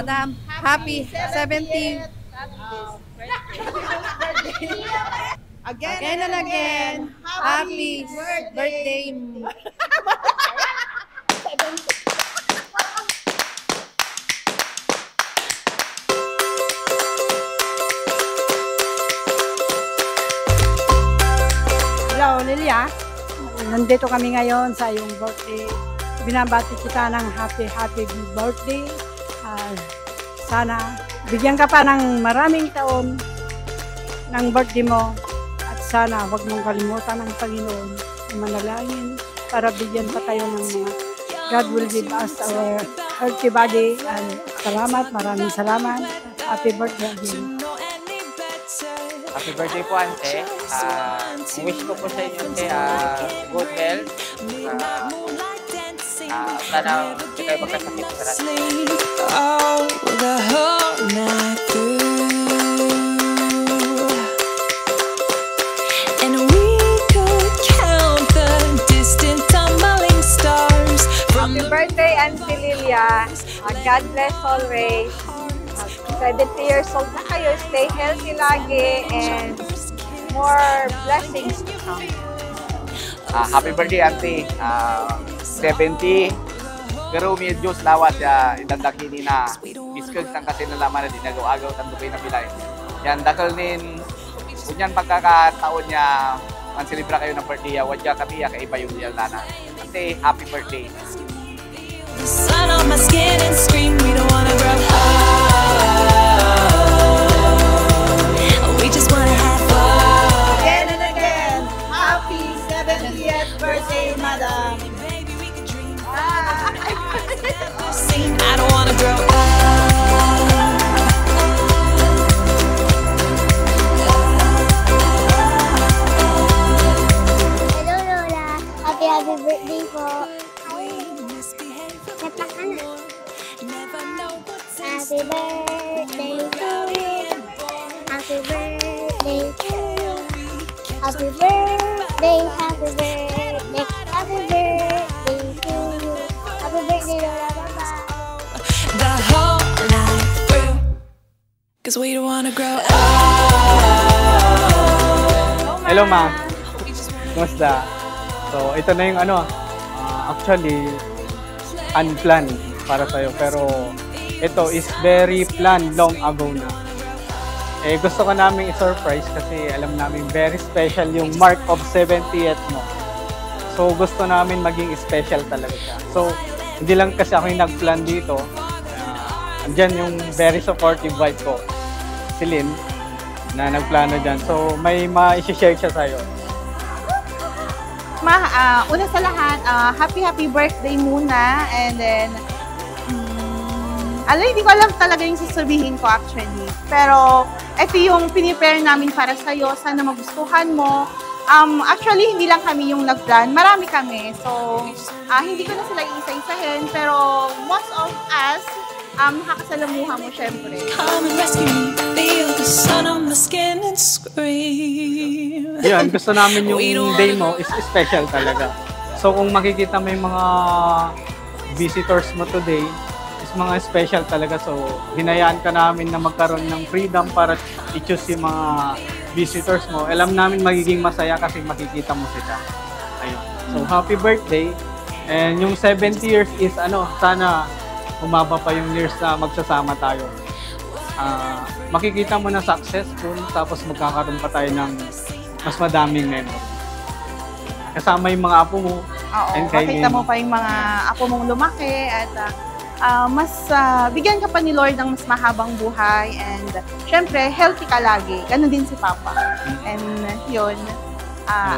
Madam, happy 70th again and again. Happy birthday. Hello, Lilia. Nandito kami ngayon sa iyong birthday. Binabati kita ng happy birthday. Sana bigyan ka pa ng maraming taon ng birthday mo. At sana huwag mong kalimutan ng Panginoon na manalangin para bigyan pa tayo ng mga God will give us our healthy body. And salamat, maraming salamat. Happy birthday again. Happy birthday po, Ante. Wish ko po sa inyo, Ante, good health. Sana hindi kayo magkasakit sa lahat. The whole night through, and we could count the distant tumbling stars from Happy birthday, Auntie Lilia. God bless always. 70 years old na kayo. Stay healthy lagi and more blessings to come. Happy birthday, Auntie. 70. Pero medyo lawas ya itandaki ni na iskag sang kasi nalaman na dinagaw-agaw tanto kay nabilay. Yan dakal nin kunyan pagkakataon niya man celebra kayo ng birthday ya wadya kami ya kay iba yung nana. Ante, happy birthday. the sun on my skin and scream we don't wanna grow old. We just wanna have fun. Again and again, happy 70th birthday, Madam. I don't wanna grow up. Hello, Lola. Happy birthday po. Nata ka na. Happy birthday to you. Happy birthday to you. Happy birthday, happy birthday, happy birthday to you. Happy birthday, Lola. The whole night through, 'cause we don't wanna grow up. Hello, Ma. Kumusta? So, ito na yung actually, unplanned para sa'yo. Pero, ito is very planned long ago na. Gusto ko namin i-surprise kasi alam namin very special yung mark of 70th mo. So, gusto namin maging special talaga siya. So, hindi lang kasi ako yung nag-plan dito. Andyan yung very supportive wife ko, si Lynn, na nagplano dyan. So, may ma-share siya sa'yo. Ma, una sa lahat, happy birthday muna. And then, hindi ko alam talaga yung sasabihin ko actually. Pero, ito yung pinipare namin para sa'yo. Sana magustuhan mo. Actually, hindi lang kami yung nag-plan. Marami kami. So, hindi ko na sila iisa-isahin. Pero, most of us, nakakasalamuha mo syempre. Come and rescue me, feel the sun on my skin and scream. Yan, gusto namin yung day mo is special talaga. So kung makikita mo yung mga visitors mo today, is mga special talaga. So hinayaan ka namin na magkaroon ng freedom para i-choose yung mga visitors mo. Alam namin magiging masaya kasi makikita mo sila. Ayun. So happy birthday. And yung 70 years is sana umaba pa yung years na magsasama tayo. Makikita mo na successful, tapos magkakaroon pa tayo ng mas madaming memory. Kasama yung mga apo mo. Oo, makita mo pa yung mga apo mong lumaki at mas bigyan ka pa ni Lord ng mas mahabang buhay and syempre, healthy ka lagi. Ganon din si Papa. And yun.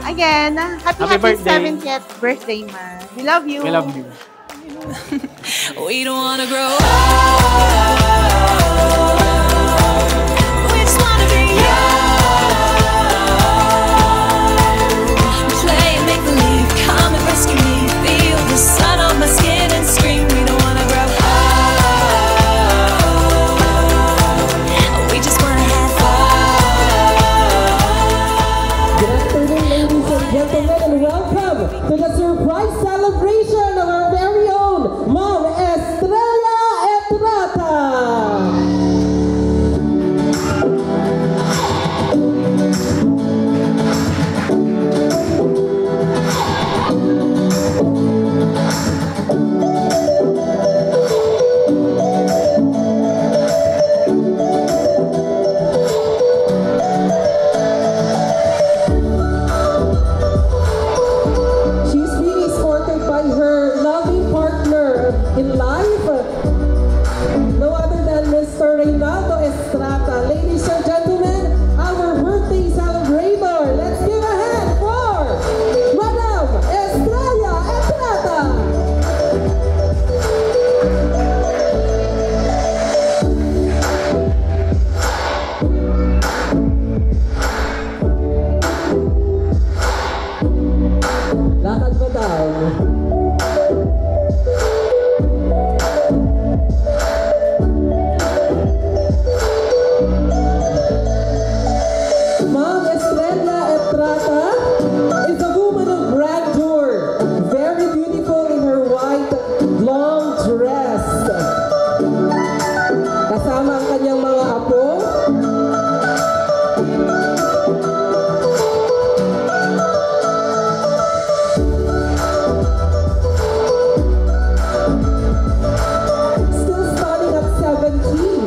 Again, happy birthday. 70th birthday, man. We love you. We love you. We don't wanna grow up. We just wanna be young. Play and make believe. Come and rescue me. Feel the sun on my skin and scream. We don't wanna grow up. We just wanna have fun. Good afternoon, ladies and gentlemen, and welcome to the surprise celebration of our very own Ma'am Estrella Etrata. kasama ang kanyang mga apo. Still starting at 17.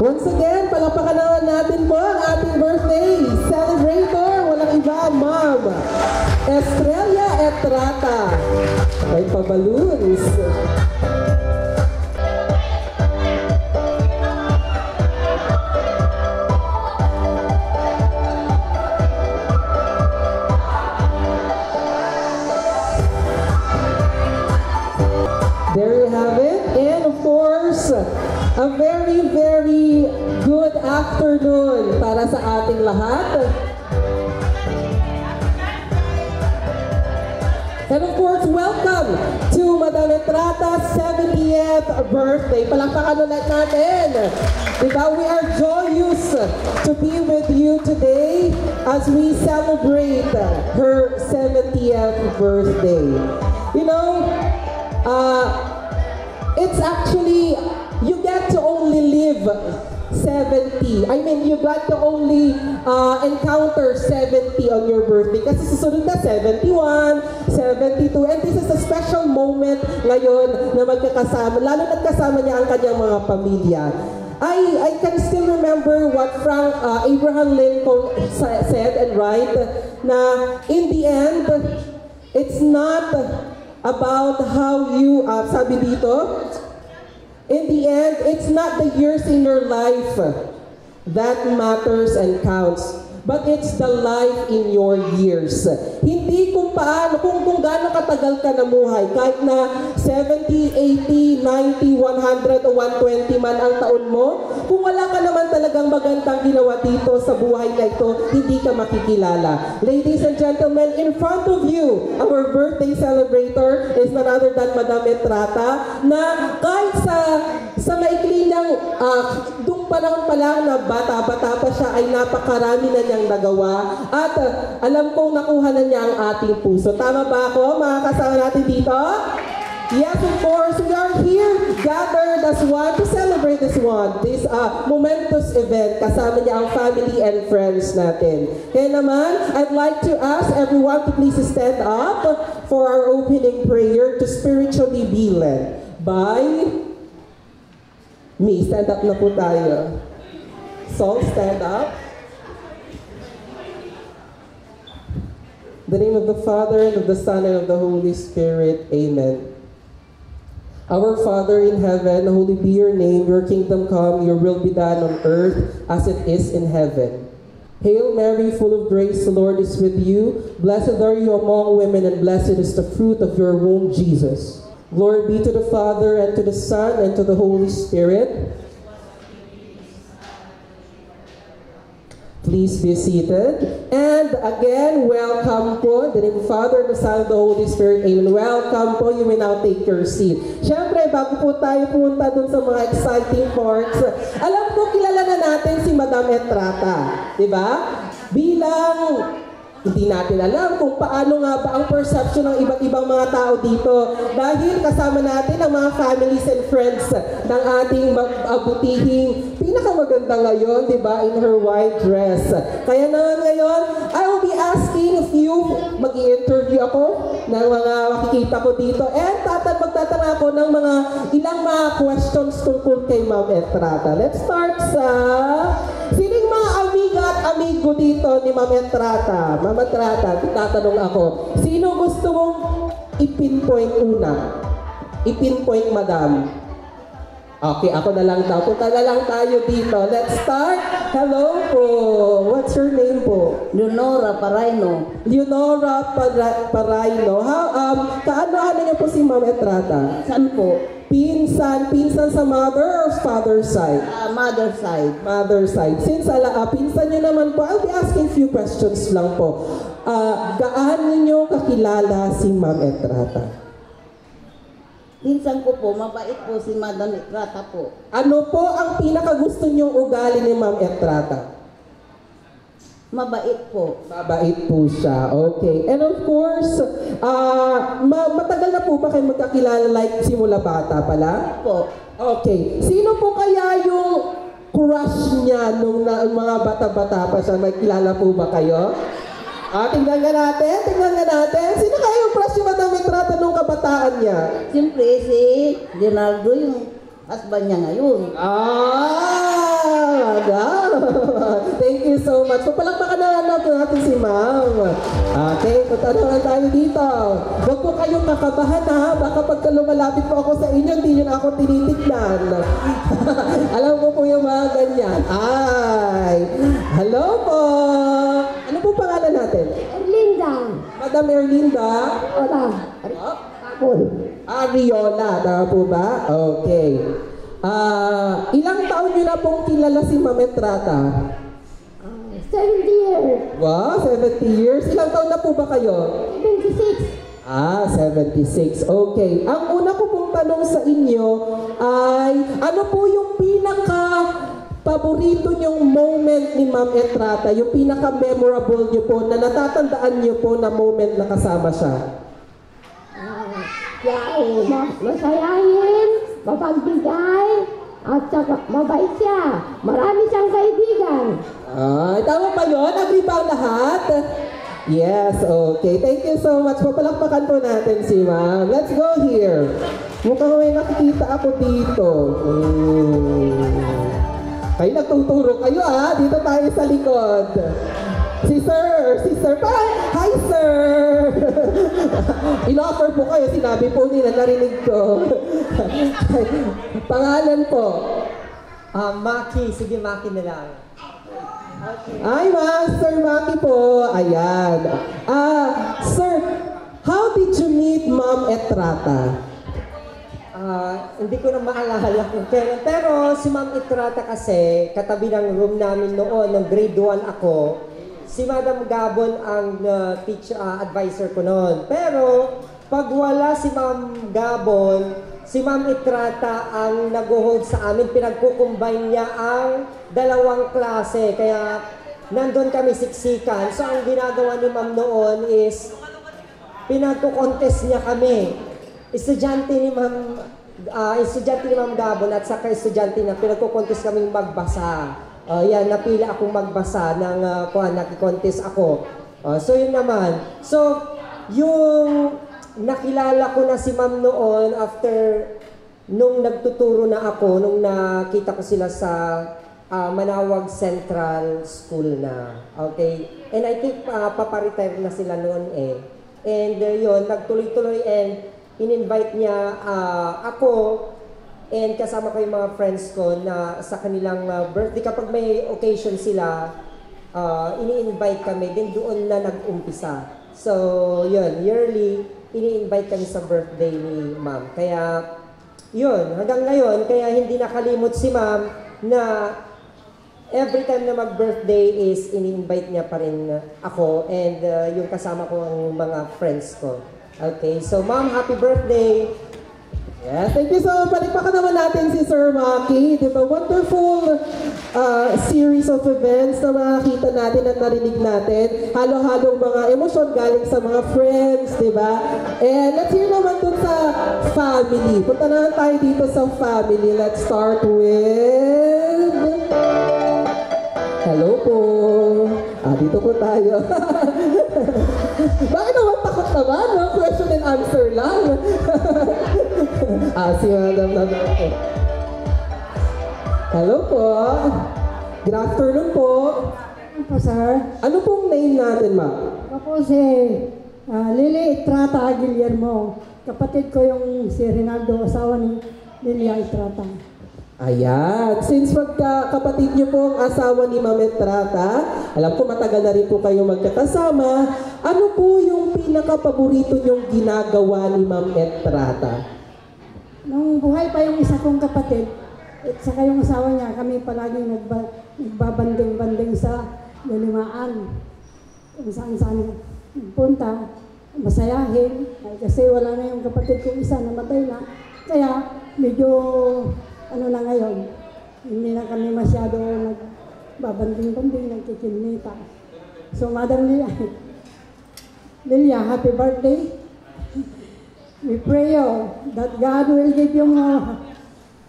Once again, palakpakan naman natin po ang ating birthday celebrator. Walang iba, Ma'am Estrella Etrata. May pa-balloons. There you have it. And of course, a very, very good afternoon para sa ating lahat. And of course, welcome to Madam Etrata's 70th birthday. Palakpakan ulit natin. Diba? We are joyous to be with you today as we celebrate her 70th birthday. You know, it's actually, you get to only live 70. I mean, you got to only encounter 70 on your birthday. Kasi susunod na 71, 72. And this is a special moment ngayon na magkakasama. Lalo na't kasama niya ang kanyang mga pamilya. I can still remember what Abraham Lincoln said and write na in the end, it's not about how you, sabi dito, in the end, it's not the years in your life that matters and counts, but it's the life in your years. Hindi kung paano, kung gaano katagal ka namuhay, kahit na 70, 80, 90, 100 o 120 man ang taon mo, kung wala ka naman talagang magandang ginawa dito sa buhay na ito, hindi ka makikilala. Ladies and gentlemen, in front of you, our birthday celebrator is none other than Madam Etrata, na kahit sa maikli niyang dung panahon pa lang na bata-bata pa siya ay napakarami na niyang nagawa at alam kong nakuha na niya ang ating puso. Tama ba ako, mga kasama natin dito? Yes, of course, we are here gathered as one to celebrate this momentous event. Kasama niya ang family and friends natin. Kaya naman, I'd like to ask everyone to please stand up for our opening prayer to spiritually be led by me. Stand up na po tayo. So, stand up. In the name of the Father, and of the Son, and of the Holy Spirit. Amen. Our Father in heaven, holy be your name, your kingdom come, your will be done on earth as it is in heaven. Hail Mary, full of grace, the Lord is with you. Blessed are you among women, and blessed is the fruit of your womb, Jesus. Glory be to the Father, and to the Son, and to the Holy Spirit. Please be seated. And again, welcome po. In the name of the Father, the Son, and the Holy Spirit. Amen. Welcome po. You may now take your seat. Siyempre, bago po tayo punta dun sa mga exciting parts, alam ko kilala na natin si Madam Etrata. Diba? Bilang hindi natin alam kung paano nga ba ang perception ng iba't ibang mga tao dito. Dahil kasama natin ang mga families and friends ng ating abutihing pinakamaganda ngayon, di ba, in her white dress. Kaya naman ngayon, I will be asking if you, mag-i-interview ako ng mga makikita ko dito, and magtatanong ako ng mga ilang mga questions tungkol kay Ma'am Etrata. Let's start sa sining mga amiga at amigo dito ni Ma'am Etrata. Ma'am Etrata, tatanong ako, sino gusto mong i-pinpoint una? I-pinpoint, madam. Okay, ako na lang daw. Punta na lang tayo dito. Let's start. Hello po. What's your name po? Leonora Paraino. Leonora Paraino. Kaano-ano niyo po si Ma'am Etrata? Saan po? Pinsan sa mother or father side? Mother side. Mother side. Since pinsan niyo naman po, I'll be asking few questions lang po. Gaano niyo kakilala si Ma'am Etrata? Pinsan ko po, mabait po si Madam Etrata po. Ano po ang pinakagusto niyong ugali ni Ma'am Etrata? Mabait po. Mabait po siya. Okay. And of course, matagal na po ba kayo magkakilala like simula bata pala? Po. Okay. Sino po kaya yung crush niya nung mga bata-bata pa siya? May kilala po ba kayo? Tingnan nga natin. Sino kaya yung crush ni Madam Etrata nung kabataan niya? Siyempre si Leonardo, yung husband niya ngayon. Thank you so much. Papalakpakan na natin si Ma'am. Okay, punta naman tayo dito. Huwag po kayong kakabahan ha. Baka pagka lumalapit po ako sa inyo, hindi nyo na ako tinitignan. Alam ko po yung mga ganyan. Hello po. Ano po pangalan natin? Erlinda. Madam Erlinda? Hola. Apple. Ariola, tama po ba? Okay. Ilang taon nyo na pong kilala si Ma'am Etrata? 70 years. Wow, 70 years. Ilang taon na po ba kayo? 26. 76. Okay. Ang una ko pong tanong sa inyo ay, ano po yung paborito niyong moment ni Ma'am Etrata? Yung pinaka-memorable niyo po, na natatandaan niyo po na moment na kasama siya? Masayahin, mapagbigay, at saka mabait siya. Marami siyang kaibigan. Tama ba yun? Agree ba ang lahat? Yes, okay. Thank you so much. Papalakpakan po natin si Ma'am. Let's go here. Mukhang may nakikita ako dito. Kayo nagtuturo kayo dito tayo sa likod. Si Sir. Hi Sir! In-offer po kayo, sinabi po nila, narinig ko. Pangalan po? Maki. Sige, Maki na lang. Ay, Master Maki po. Ayan. Sir, how did you meet Ma'am Etrata? Hindi ko na maalala kung kailan. Pero si Ma'am Etrata kasi, katabi ng room namin noon, nung grade 1 ako, si Madam Gabon ang teacher advisor ko noon. Pero pag wala si Ma'am Gabon, si Ma'am Etrata ang nag-hold sa amin. Pinagkukumbine niya ang dalawang klase. Kaya nandun kami siksikan. So ang ginagawa ni Ma'am noon is pinagkukontest niya kami. Estudyante ni Ma'am Gabon at saka estudyante na pinagkukontest kami magbasa. Yan, napila akong magbasa ng nakikontest ako. So yun naman. So, yung nakilala ko na si Ma'am noon after nung nagtuturo na ako, nung nakita ko sila sa Manawag Central School na. Okay? And I think paparetire na sila noon eh. And yun, nagtuloy-tuloy and in-invite niya ako and kasama ko yung mga friends ko na sa kanilang birthday. Kapag may occasion sila, ini-invite kami. Then doon na nag-umpisa. So, yun, yearly, ini-invite kami sa birthday ni Ma'am. Kaya, yun, hanggang ngayon, kaya hindi nakalimot si Ma'am na every time na mag-birthday is ini-invite niya pa rin ako and yung kasama ko ang mga friends ko. Okay, so Ma'am, happy birthday! Yes, thank you so much. Palikpakan naman natin si Sir Maki. Diba? Wonderful series of events na makakita natin at narinig natin. Halo-halong mga emosyon galing sa mga friends, diba? And let's hear naman dun sa family. Punta naman tayo dito sa family. Let's start with... Hello po. Dito po tayo. Bakit naman takot naman? No? Question and answer lang. Si Madam na po. Hello po. Good afternoon po. Ano po, sir? Ano pong name natin, ma'am? Ako po si Lily Etrata Guillermo. kapatid ko yung si Rinaldo, asawa ni Lilia Estrata. Ayan. Since magkakapatid niyo po ang asawa ni Ma'am Estrata, alam ko matagal na rin po kayo magkakasama, ano po yung pinaka-paborito niyong ginagawa ni Ma'am Estrata? Nung buhay pa yung isa kong kapatid, at saka yung asawa niya, kami palaging nagbabanding-banding sa lilimaan. Kung saan-saan punta, masayahin. Kasi wala na yung kapatid kong isa, namatay na. Kaya medyo ano na ngayon, hindi na kami masyado nagbabanding-banding, nagkikinita. So, Madam Lilia, happy birthday. We pray you that God will give you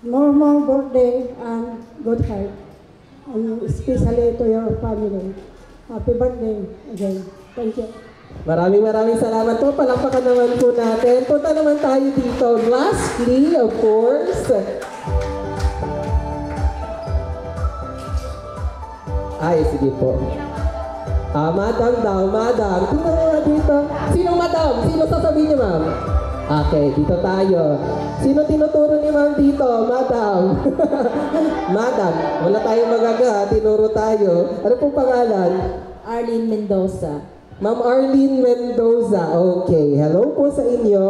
more birthday and good health. And especially to your family. Happy birthday again. Thank you. Maraming salamat po. Palakpakan naman po natin. Punta naman tayo dito. Lastly, of course, ay, sige po. Madam daw, madam. Tingnan mo nga dito. Sinong madam? Sino sasabihin niyo, ma'am? Okay, dito tayo. Sino tinuturo ni ma'am dito? Madam. Madam, wala tayong magaga. Tinuro tayo. Ano pong pangalan? Arlene Mendoza. Ma'am Arlene Mendoza. Okay, hello po sa inyo.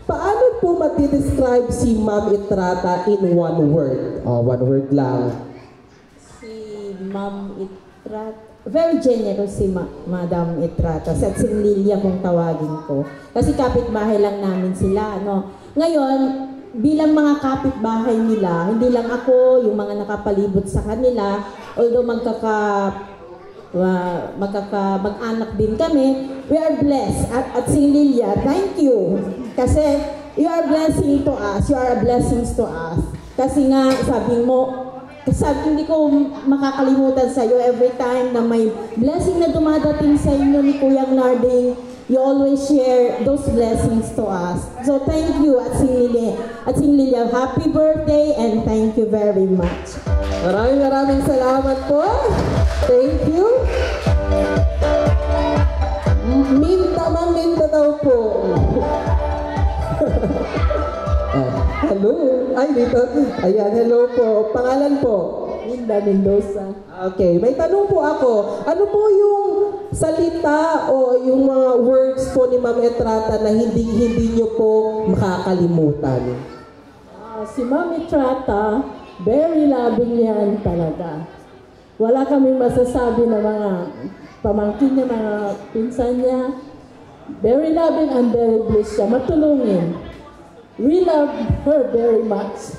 Paano po mag-describe si Ma'am Estrata in one word? One word lang. Ma'am Estrata, very generous si Madam Estrata. Sa Lilia kung tawagin ko. Kasi kapitbahay lang namin sila, no? Ngayon, bilang mga kapitbahay nila, hindi lang ako, yung mga nakapalibot sa kanila, although mag-anak din kami, we are blessed. At Lilia, thank you. Kasi you are blessing to us, you are a blessing to us. Kasi nga, hindi ko makakalimutan sa iyo every time na may blessing na dumadating sa inyo ni Kuyang Narding, you always share those blessings to us. So thank you at Sing Lilia, happy birthday and thank you very much. Maraming salamat po. Thank you. Minta daw po. Hello. Ay, dito. Ayan, hello po. Pangalan po? Linda Mendoza. Okay, may tanong po ako. Ano po yung salita o yung mga words po ni Ma'am Estrata na hindi nyo po makakalimutan? Si Ma'am Estrata, very loving yan talaga. Wala kaming masasabi na mga pamangkin niya, mga pinsan niya. Very loving and very blessed siya. Matulungin. We love her very much.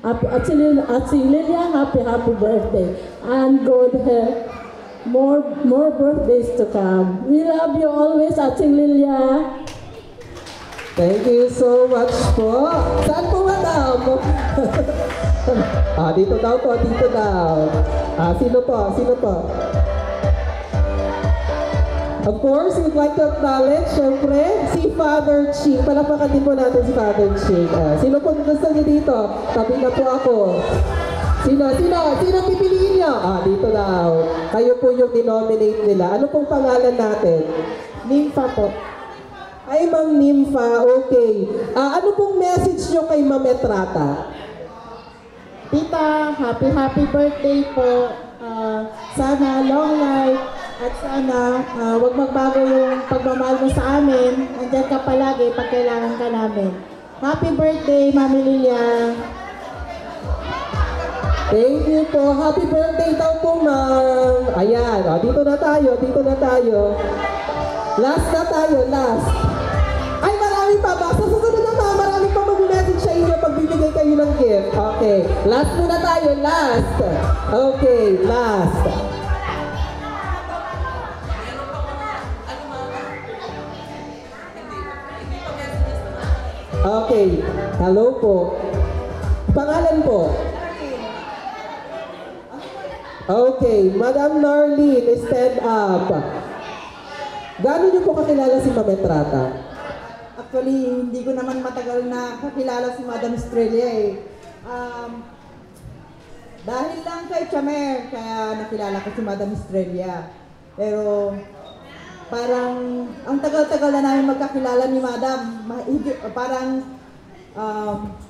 At si Lilia, happy birthday. And God have more birthdays to come. We love you always, Ate Lilia. Thank you so much po. Saan po, madam? Dito daw po, dito daw. Sino po? Of course, we'd like to acknowledge, syempre, si Father Ching. Palakpakan din po natin si Father Ching. Sino po gusto niyo dito? Tabi na po ako. Sino pipiliin niyo? Dito daw. Kayo po yung denominate nila. Ano pong pangalan natin? Nympha po. Ay, Ma'am Nympha. Okay. Ano pong message niyo kay Ma'am Estrata? Tita, happy birthday po. Sana long life. At sana, huwag magbago yung pagmamahal mo sa amin. Andyan ka palagi pag kailangan ka namin. Happy birthday, Mami Lilia. Thank you po. Happy birthday daw po, ma'am. Ayan. Dito na tayo. Last na tayo. Ay, marami pa ba? Sa susunod na ma'am, marami pa mag-message sa inyo pag bibigay kayo ng gift. Okay. Last muna tayo. Okay, last. Okay. Hello po. Pangalan po? Okay. Madam Narlene, stand up. Gaano niyo po kakilala si Ma'am Estrata? Actually, hindi ko naman matagal na kakilala si Madam Estrella eh. Dahil lang kay Chamer, kaya nakilala ko si Madam Estrella. Pero parang ang tagal-tagal na namin magkakilala ni Madam. Parang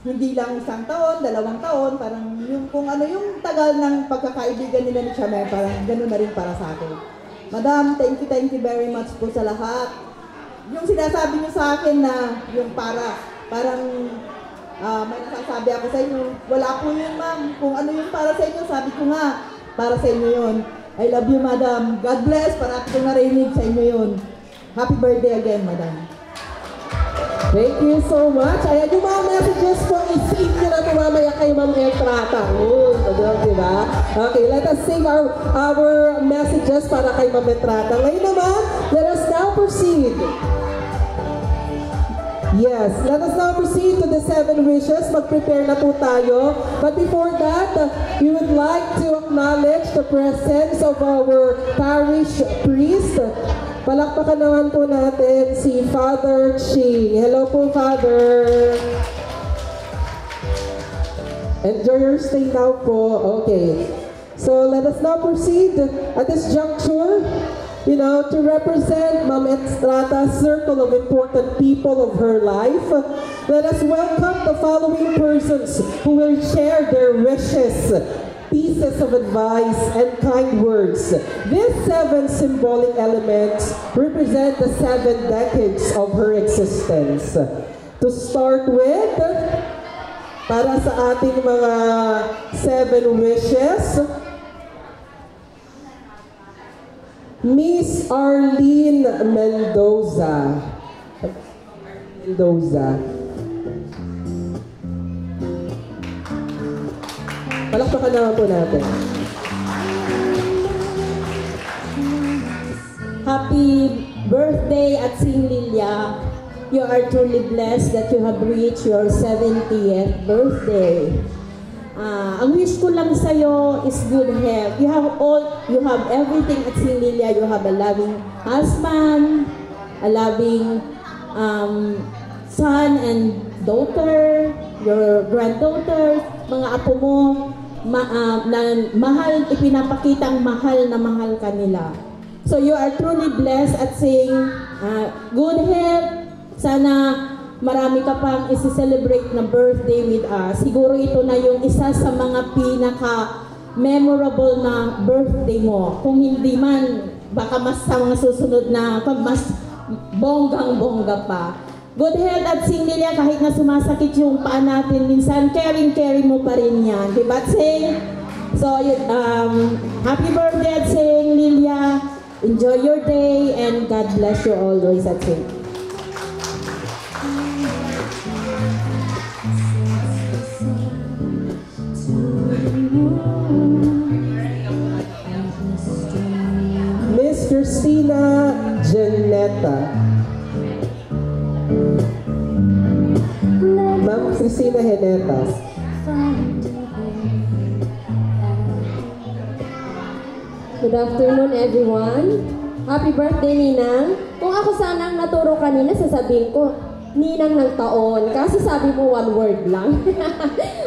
hindi lang 1 taon, 2 taon, parang yung kung ano yung tagal ng pagkakaibigan nila ni Chamel, parang gano'n na rin para sa akin. Madam, thank you very much po sa lahat. Yung sinasabi niyo sa akin na yung parang may nasasabi ako sa inyo, wala po yun ma'am. Kung ano yung para sa inyo, sabi ko nga, para sa inyo yun. I love you, Madam. God bless. Parati ko narinig sa inyo yun. Happy birthday again, Madam. Thank you so much. Ayan, yung mga messages po, i-save nyo na po mamaya kay Ma'am Etrata. Diba? Okay, let us save our messages para kay Ma'am Etrata. Ngayon naman, let us now proceed. Yes, let us now proceed to the 7 wishes. Mag-prepare na po tayo. But before that, we would like to acknowledge the presence of our parish priest. Palakpakan naman po natin si Father Ching. Hello po, Father. Enjoy your stay now po. Okay. So let us now proceed at this juncture, to represent Ma'am Estrata's circle of important people of her life. Let us welcome the following persons who will share their wishes, pieces of advice, and kind words. These 7 symbolic elements represent the 7 decades of her existence. To start with, para sa ating mga 7 wishes, Miss Arlene Mendoza. Palakpakan naman po natin. Happy birthday at Sing Lilia. You are truly blessed that you have reached your 70th birthday. Ang wish ko lang sa'yo is good health. You have everything at Sing Lilia. You have a loving husband, a loving son and daughter, your granddaughter, mga apo mo, ipinapakitang mahal na mahal ka nila. So you are truly blessed at Sing. Good health. Sana marami ka pang isi-celebrate na birthday with us. Siguro ito na yung isa sa mga pinaka-memorable na birthday mo. Kung hindi man, baka mas sa mga susunod na, mas bonggang-bongga pa. Good health at Sing Lilia, kahit na sumasakit yung paa natin, minsan carry mo pa rin yan. Diba, Sing? So, happy birthday at Sing Lilia. Enjoy your day and God bless you always at Sing. Miss Christina Janetta. Ma'am Christina Janetta. Good afternoon, everyone. Happy birthday, Ninang. Kung ako sana ang naturo kanina, sasabihin ko, Ninang ng taon. Kasi sabi mo 1 word lang.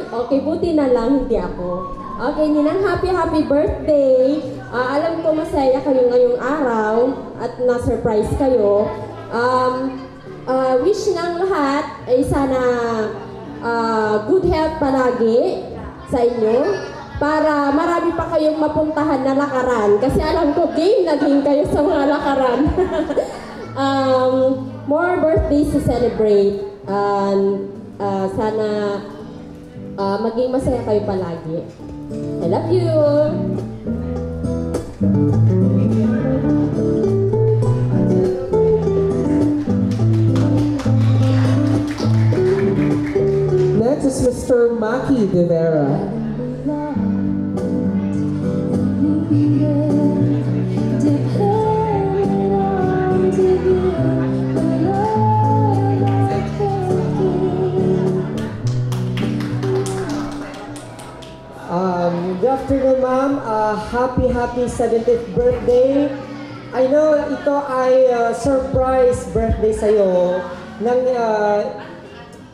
Okay, buti na lang, hindi ako. Okay, Ninang, happy birthday. Alam ko masaya kayo ngayong araw at na-surprise kayo. Wish ng lahat ay sana good health palagi sa inyo para marami pa kayong mapuntahan na lakaran. Kasi alam ko, game na game kayo sa mga lakaran. More birthdays to celebrate. Sana maging masaya kayo palagi. I love you! Next is Mr. Maki De Vera. Good afternoon, ma'am. Happy 70th birthday. I know ito ay surprise birthday sa'yo ng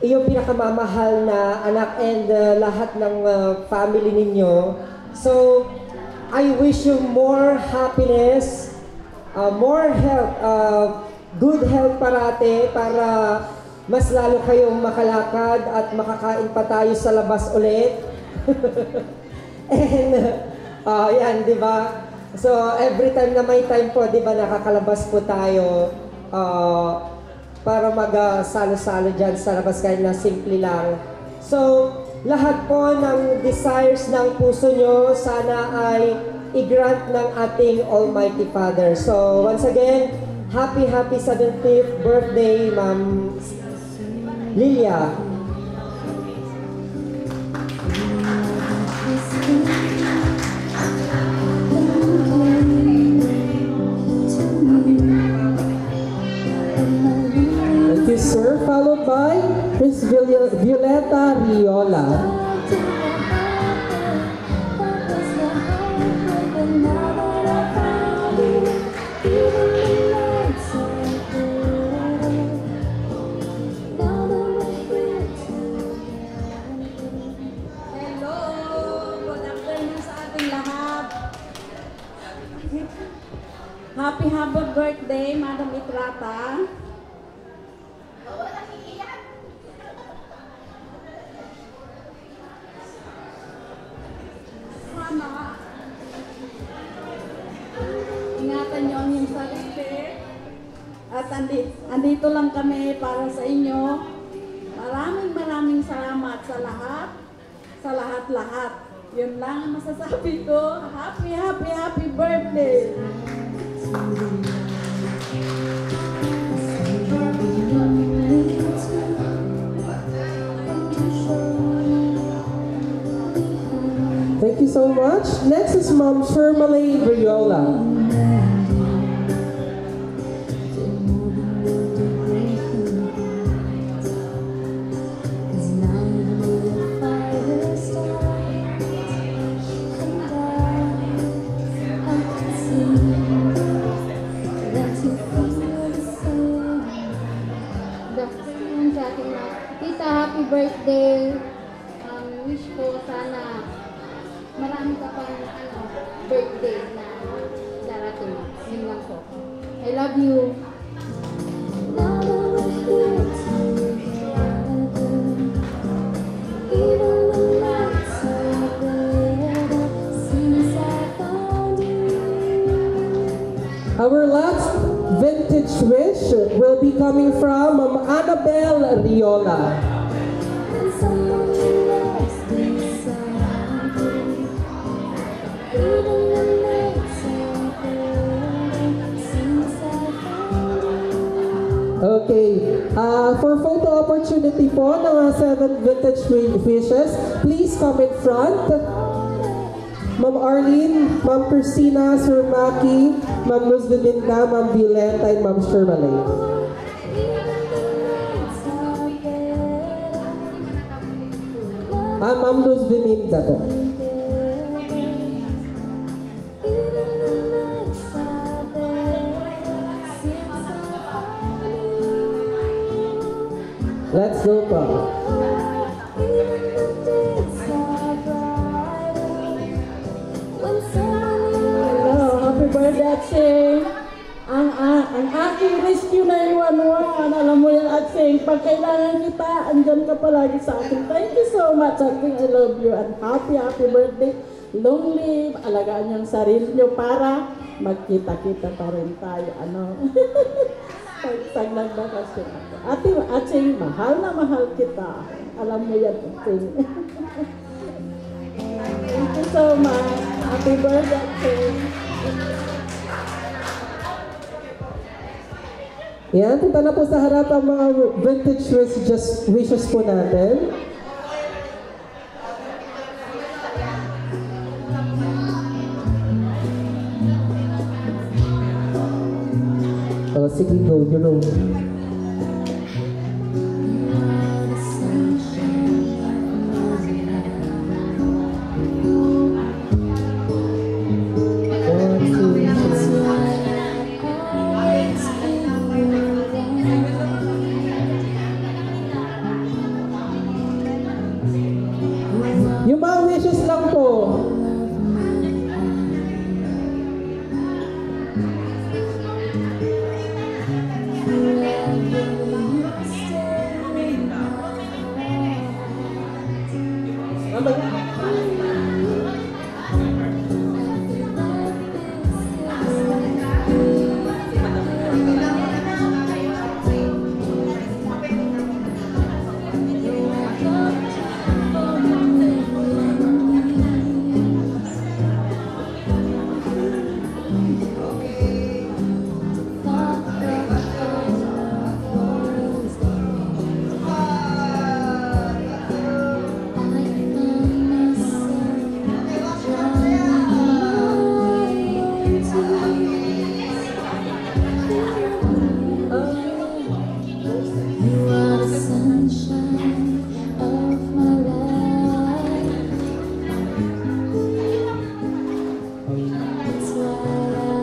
iyong pinakamamahal na anak and lahat ng family ninyo. So, I wish you more happiness, more health, good health parate para mas lalo kayong makalakad at makakain pa tayo sa labas ulit. And, yan, di ba? So, every time na may time po, di ba, nakakalabas po tayo para mag-salo-salo dyan sa labas kahit na simple lang. So, lahat po ng desires ng puso nyo, sana ay i-grant ng ating Almighty Father. So, once again, happy 75th birthday, Ma'am Lilia. Thank you, sir. Followed by Miss Violeta Riola. Happy birthday, Madam Itrata. Sana ingatan niyo ang inyong sarili. At andito lang kami para sa inyo. Maraming salamat sa lahat. Sa lahat-lahat. Yun lang ang masasabi ko. Happy birthday! Thank you so much. Next is Ma'am Shermalay Riola. Happy birthday. Wish ko sana marami ka pang birthday na darating. Yun lang po. I love you. Our last vintage wish will be coming from Ma'am Annabelle Riola. Okay, for photo opportunity po ng 7 vintage wishes, please come in front. Ma'am Arlene, Ma'am Christina, Sir Maki, Ma'am Luz Dominga, Ma'am Violeta, and Ma'am Shermalay. Ma'am Luz Dominga po. Let's go po. Happy birthday, Atsing! Ang aking rescue 911, alam mo yan, Atsing, pag kailangan kita, andyan ka palagi sa akin. Thank you so much, Atsing, I love you, and happy birthday. Long live, alagaan niyo ang sarili niyo para magkita-kita pa rin tayo, Pag nagbakasyon ako. Atsing, mahal na mahal kita. Alam mo yan, Atsing. Thank you so much. Happy birthday, Atsing. Yan, punta na po sa harap ang mga vintage wishes po natin. Oh, sige, go, you know. Yung mga wishes lang po.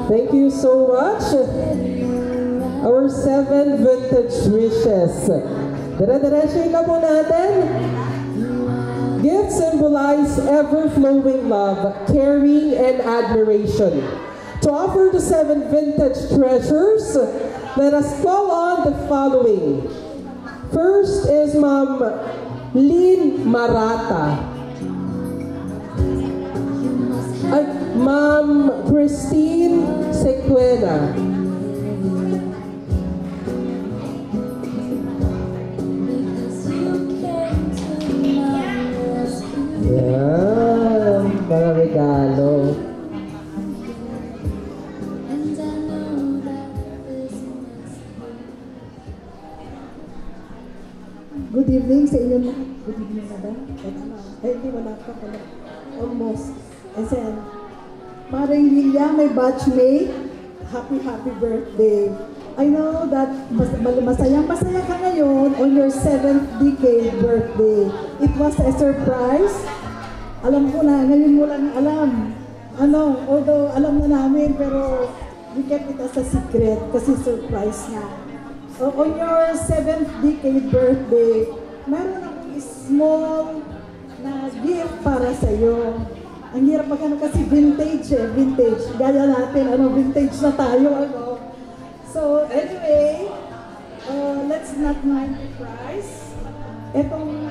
Thank you so much. Our 7 vintage wishes. Dire-diretso na po natin. Gifts symbolize ever-flowing love, caring, and admiration. To offer the 7 vintage treasures, let us call on the following. First is Ma'am Lynn Marata. Ma'am Christine Sequena. Yan, mga regalo. Good evening sa inyo lahat. Good evening, madam. Hindi, wala pa pala. Almost. And then, Maring Lilia, my batchmate, happy birthday. I know that masayang-masaya ka ngayon on your 7th decade birthday. It was a surprise. Alam ko na, ngayon mo lang alam. Although alam na namin, pero we kept it as a secret kasi surprise na. On your 7th decade birthday, meron akong small na gift para sa'yo. Ang hirap magkano kasi vintage vintage. Gaya natin, vintage na tayo, So, anyway, let's not mind the price. Etong,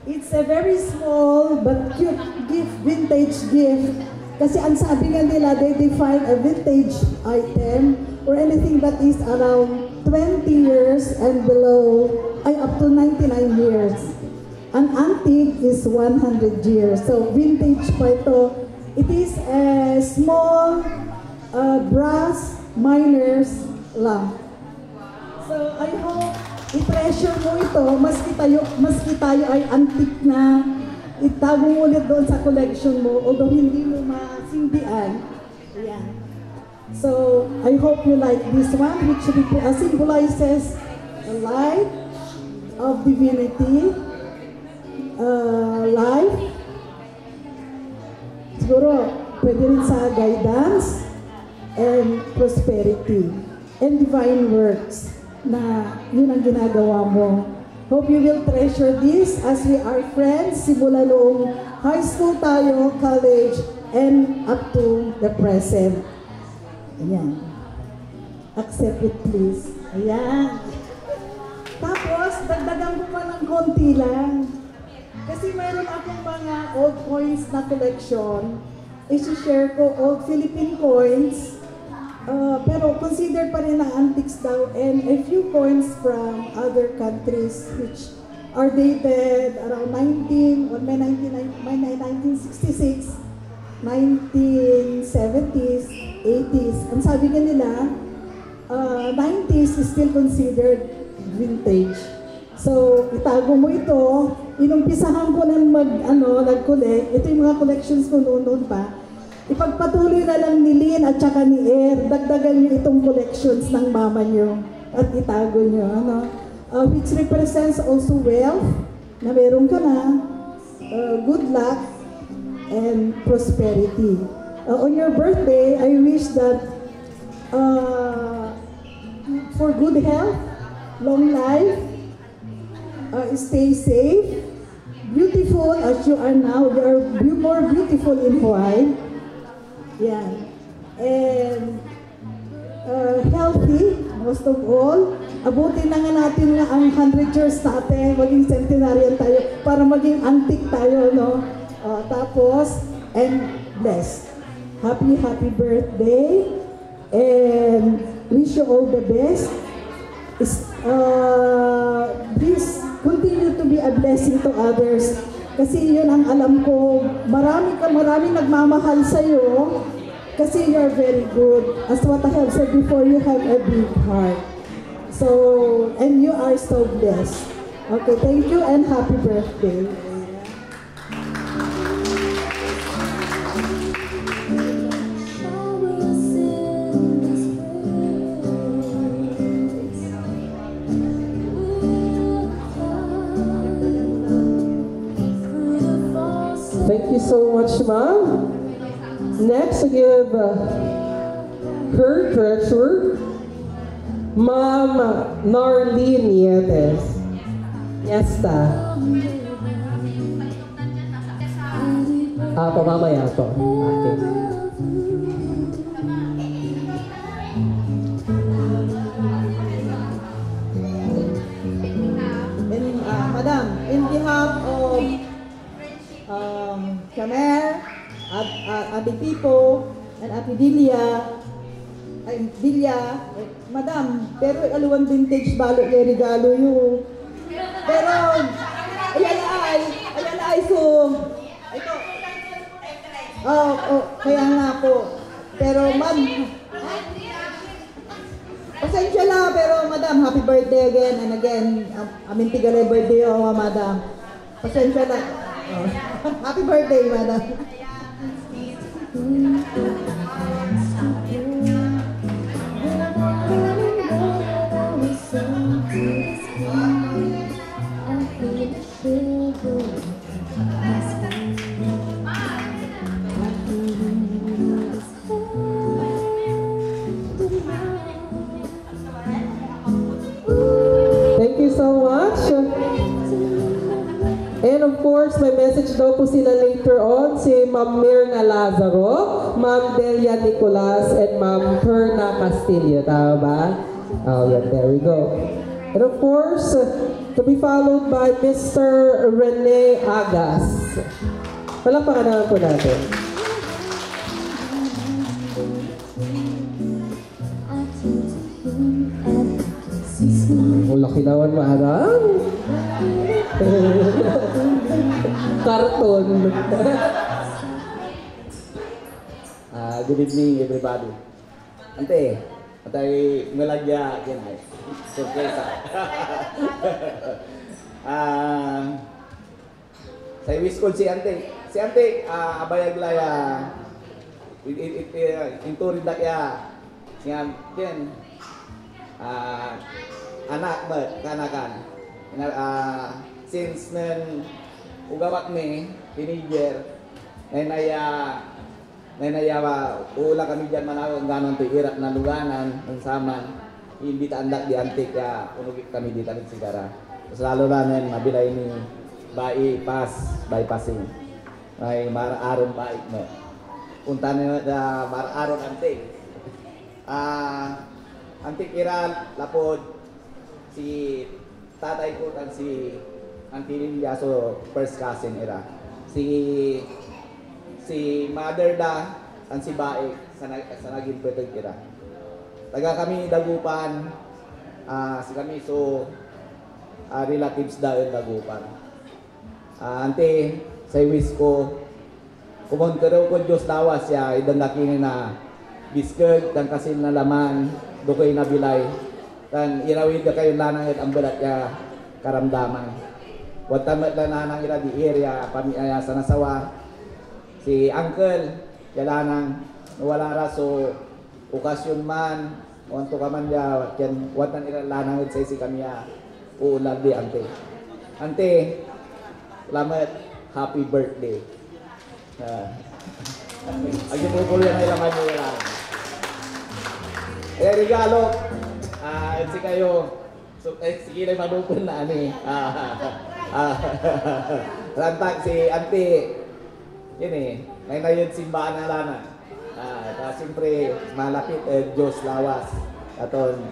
it's a very small but cute gift, vintage gift. Kasi ang sabi nga nila, they define a vintage item or anything that is around 20 years and below, up to 99 years. An antique is 100 years. So vintage pa ito. It is a small brass miner's lamp. So I hope i-treasure mo ito, maski tayo ay antique na, itago mo ulit doon sa collection mo, although hindi mo masindihan. Ayan. So, I hope you like this one, which symbolizes the light of divinity, life. Siguro, pwede rin sa guidance, and prosperity, and divine works na yun ang ginagawa mo. Hope you will treasure this as we are friends simula noong high school tayo, college, and up to the present. Ayan. Accept it please. Ayan. Tapos, dagdagan ko pa ng konti lang. Kasi mayroon akong mga old coins na collection. I-share ko old Philippine coins. Pero considered pa rin na antiques daw, and a few coins from other countries which are dated around 1966, 1970s, 80s. Ang sabi nga nila, 90s is still considered vintage. So, itago mo ito. Inumpisahan ko ng nag-collect. Ito yung mga collections ko noon pa. Ipagpatuloy na lang ni Lynn at saka ni dagdagan niyo itong collections ng mama niyo at itago niyo, which represents also wealth, na meron ka na, good luck, and prosperity. On your birthday, I wish that for good health, long life, stay safe, beautiful as you are now. You are more beautiful in white. Yan. And healthy, most of all. Abutin na nga natin nga ang 100 years natin, maging centenarian tayo, para maging antique tayo, no? Tapos, and blessed. Happy birthday, and wish you all the best. Please continue to be a blessing to others. Kasi yun ang alam ko, marami nagmamahal sa'yo, kasi you're very good. As what I have said before, you have a big heart. So, and you are so blessed. Okay, thank you and happy birthday. Thank you so much, Ma'am. Next, I give her treasurer, Ma'am Narlene Nieves. Yesta. Pamamaya po. Okay. Madam, in behalf of Kamer, Ate Pipo, and Ate Dilia, Madam, pero aluan vintage balo yung regalo yun. Pero, ayan ay, so, ito, kaya nga po. Pero, ma'am, pasensya lang, pero madam, happy birthday again and again. Amin tigala birthday o, madam. Pasensya lang. Happy birthday, madam. Thank you so much. And of course, may message daw po sila later on, si Ma'am Mirna Lazaro, Ma'am Delia Nicolas, and Ma'am Perna Castillo. Tama ba? Oh, yeah, there we go. And of course, to be followed by Mr. Rene Agas. Palakpakan naman po natin. Ang laki naman, madam. Karton. Good evening, everybody. Ante, atay ngalagya yan ay surpresa. Sa wish ko si Ante. Si Ante, abayag laya inturid na kaya yan anak mo kanakan. Since nen ugawat mi teenager nenaya ula kami dyan manawag ganon to irak na luganan ng saman imbita andak di antik ya unugit kami di talit sigara terus lalo na nen mabilay ni bypassing ay maraaron baik mo punta na maraaron antik antik ira lapod si tatay ko kan si Antilin Yaso first cousin ira. Si mother da kan si bae sa naging peteg ira. Taga kami Dagupan. Si kami so relatives da yung Dagupan. Ante sa wish ko kumon karo ko Dios lawas ya idandaki na biskeg dan kasin na laman dukoy na bilay. Dan irawid ka kayo lanang at ang balat ya karamdaman. Wag tamat na nanang ira di area pamiyaya sa nasawa. Si uncle yalanang wala raso okasyon man onto ka man ya ken watan ira lanang sa si kamiya uulag di ante. Ante salamat, happy birthday. Agin mo kulo na ilaman mo yan. Regalo si kayo So, sige lang manupon na ani. Rantag si Auntie. Yun may na yun simbahan na lana. Siyempre, malapit Diyos lawas. Aton,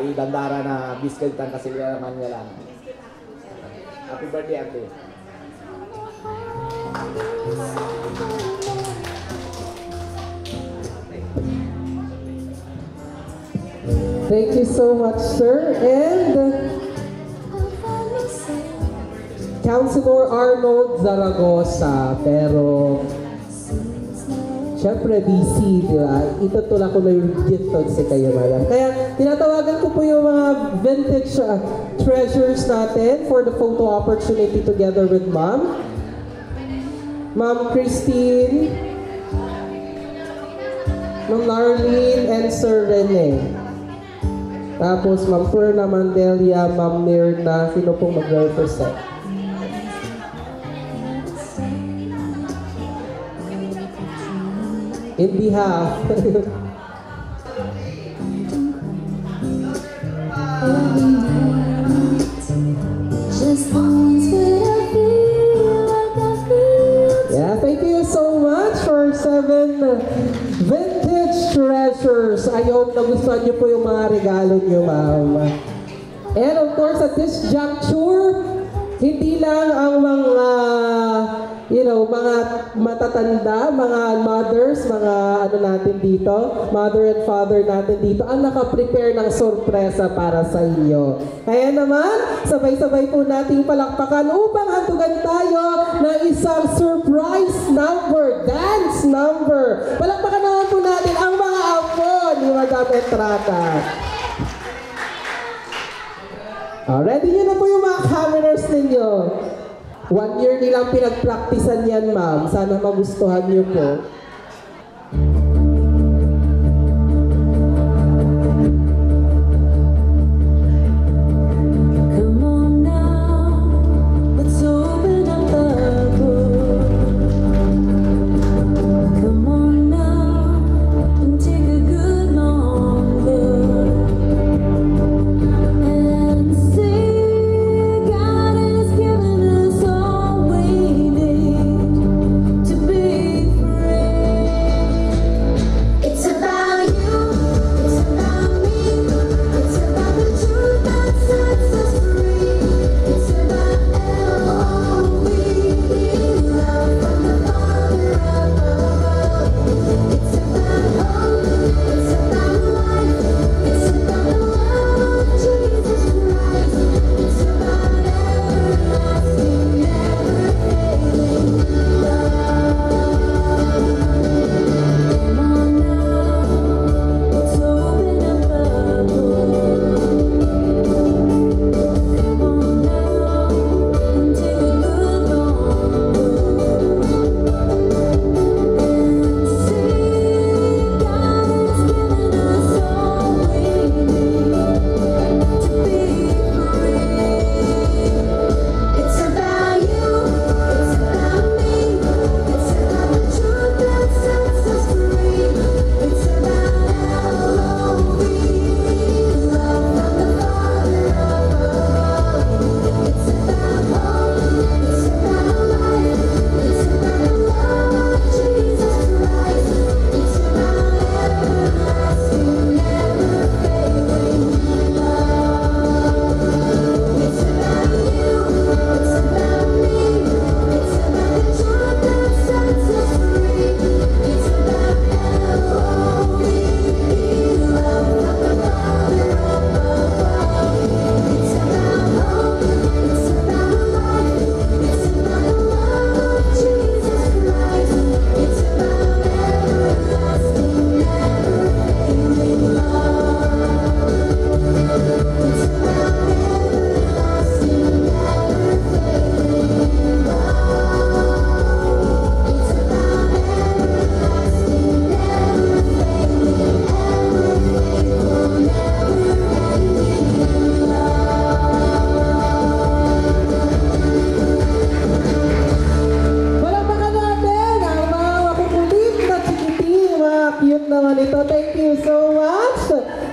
idandara na biskag tan kasi naman niya lang. Happy birthday, Auntie. Thank you so much, sir. And Councilor Arnold Zaragoza. Pero, syempre busy, di ba? Itutulak ko na yung gift sa kayo, madam. Kaya, tinatawagan ko po yung mga vintage treasures natin for the photo opportunity together with Ma'am. Ma'am Christine, Ma'am Narlene, and Sir Rene. Tapos, Ma'am Perna Mandelia, Ma'am Mirna, sino pong mag-represent? In behalf. Yeah, thank you so much for 7 vintage treasures. I hope nagustuhan niyo po yung mga regalo niyo, ma'am. And of course, at this juncture, hindi lang ang mga, mga matatanda, mga mothers, mga natin dito, mother and father natin dito, ang nakaprepare ng sorpresa para sa inyo. Kaya naman, sabay-sabay po nating palakpakan upang hantugan tayo ng isang surprise number, dance number. Palakpakan naman po natin ang mga apo ni Madam Entrata. Ready nyo na po yung mga cameras ninyo. 1 year nilang pinagpraktisan yan, ma'am. Sana magustuhan nyo po. To be free.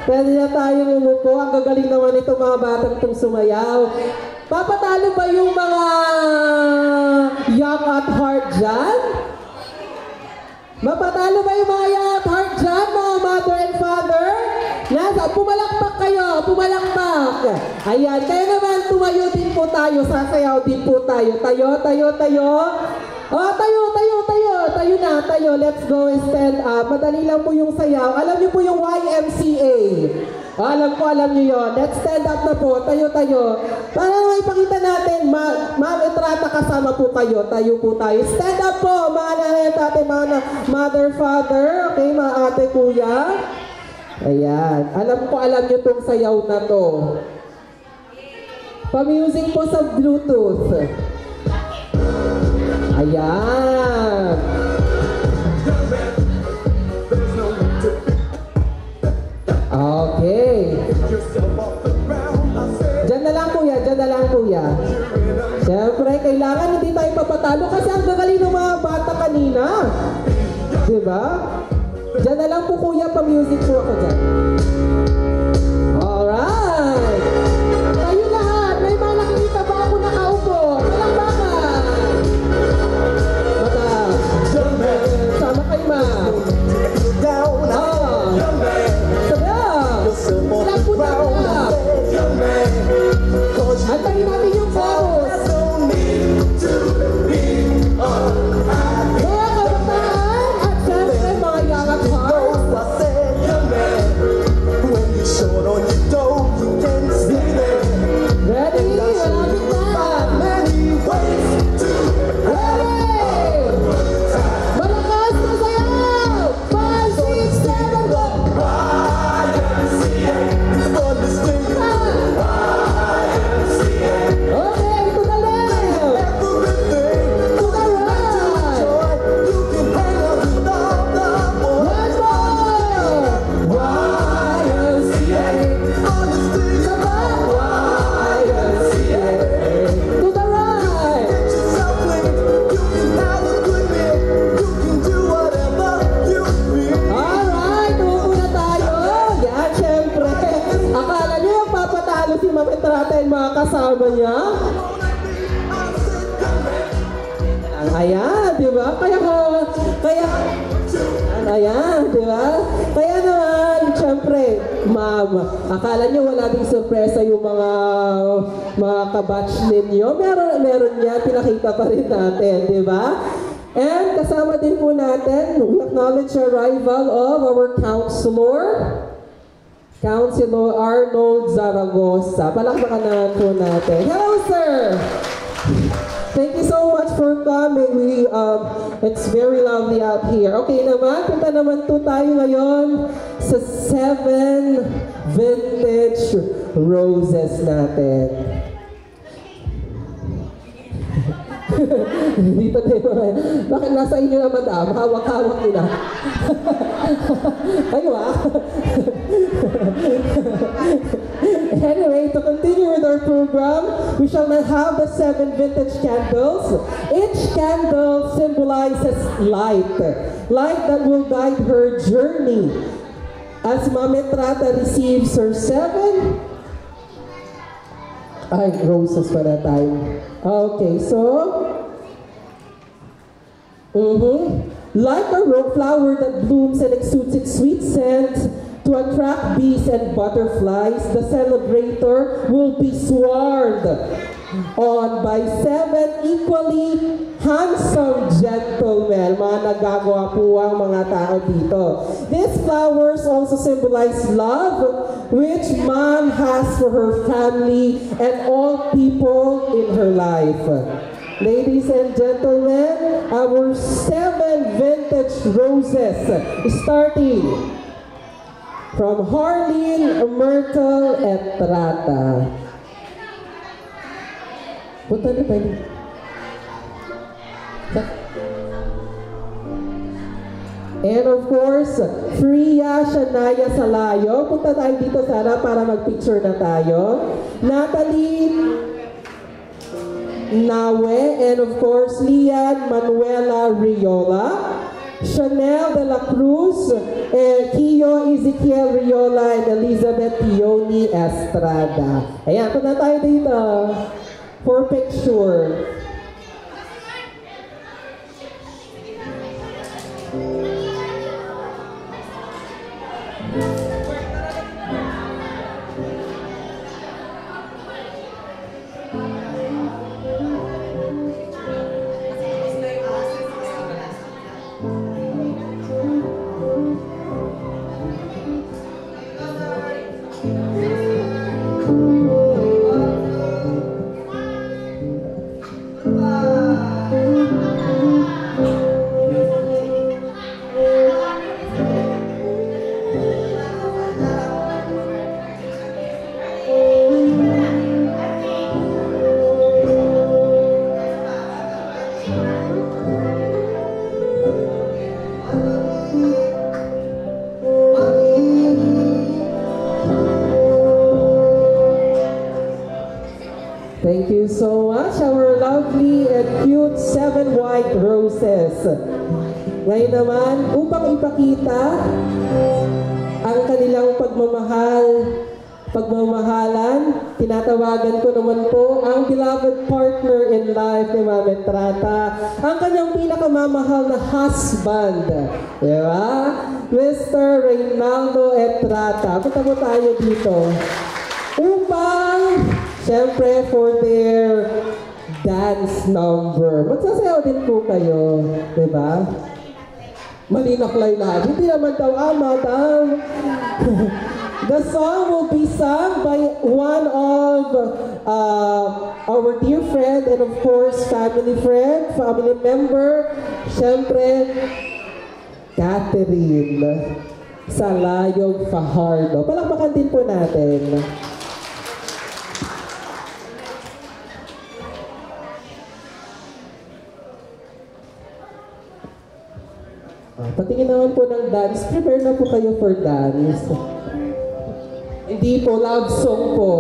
Pwede na tayong umupo. Ang gagaling naman itong mga batang itong sumayaw. Papatalo ba yung mga young at heart dyan? Mapatalo ba yung mga young at heart dyan, mga mother and father? Nasa, pumalakpak kayo, pumalakpak. Ayan, kaya naman tumayo din po tayo, sasayaw din po tayo. Tayo, tayo, tayo. Oh, tayo, tayo, tayo. Tayo na, tayo. Let's go and stand up. Madali lang po yung sayaw. Alam niyo po yung YMCA. Oh, alam niyo yun. Let's stand up na po. Tayo, tayo. Para ipakita natin, Ma'am Etrata, kasama po kayo. Tayo po tayo. Stand up po, mga nanay at ate, mga mother, father. Okay, mga ate, kuya. Ayan. Alam niyo tong sayaw na to. Pa-music po sa Bluetooth. Ayan. Okay. Diyan na lang kuya, diyan na lang kuya. Siyempre, kailangan hindi tayo papatalo kasi ang gagaling ng mga bata kanina. Diba? Diyan na lang po kuya, pa-music po ako dyan. Alright. Tayo lahat, may mga nakikita ba ako nakaupo? Palakpakan. Mata. Sama kayo ma. Antayin natin yung chorus. Mga kabataan at syempre mga young at heart. Ready? Malapit na. Ready? Malakas na sayaw. 5, 6, 7, go! Okay, to the left. To the right. One more. YMCA. Sa back. YMCA. To the right. Alright, uupo na tayo. Yan, syempre. Akala niyo yung papatalo si Ma'am Etrata and mga kasama niya? Ayan, di ba? Ayan, di ba? Kaya naman, syempre, ma'am, akala niyo wala ding sorpresa yung mga kabatch ninyo. Meron yan, pinakita pa rin natin, di ba? And kasama din po natin, we acknowledge the arrival of our Councilor Arnold Zaragoza. Palakpakan naman po natin. Hello, sir! Thank you so much for coming. It's very lovely out here. Okay naman, punta naman po tayo ngayon sa 7 vintage roses natin. Dito tayo. Bakit nasa inyo na madam? Hawak-hawak nyo na. Kayo Anyway, to continue with our program, we shall have the 7 vintage candles. Each candle symbolizes light. Light that will guide her journey. As Ma'am Etrata receives her 7 roses para tayo. Okay, so like a flower that blooms and exudes its sweet scent to attract bees and butterflies, the celebrator will be swarmed on by 7 equally handsome gentlemen. Mga nagagawa po ang mga tao dito. These flowers also symbolize love, which mom has for her family and all people in her life. Ladies and gentlemen, our 7 vintage roses, starting from Harleen Myrtle Etrata. Punta na tayo. And of course, Freya Shania Salayo. Punta tayo dito sana para mag-picture na tayo. Natalie Nawe, and of course, Lian Manuela Riola. Chanel de la Cruz, Kio Ezekiel Riola, and Elizabeth Tioni Estrada. Ayan, punta tayo dito for picture. Thank you so much, our lovely and cute 7 white roses. Ngayon naman, upang ipakita ang kanilang pagmamahalan, tinatawagan ko naman po ang beloved partner in life ni Ma'am Etrata, ang kanyang pinakamamahal na husband, diba? Mr. Reynaldo Etrata. Punta po tayo dito upang siyempre, for their dance number. Magsasayaw din po kayo, di ba? Malinaklay lahat. Hindi naman daw, madam. The song will be sung by one of our dear friend and of course, family member, siyempre, Catherine Salayog Fajardo. Palakpakan din po natin. Patingin naman po ng dance. Prepare na po kayo for dance. Hindi po, love song po.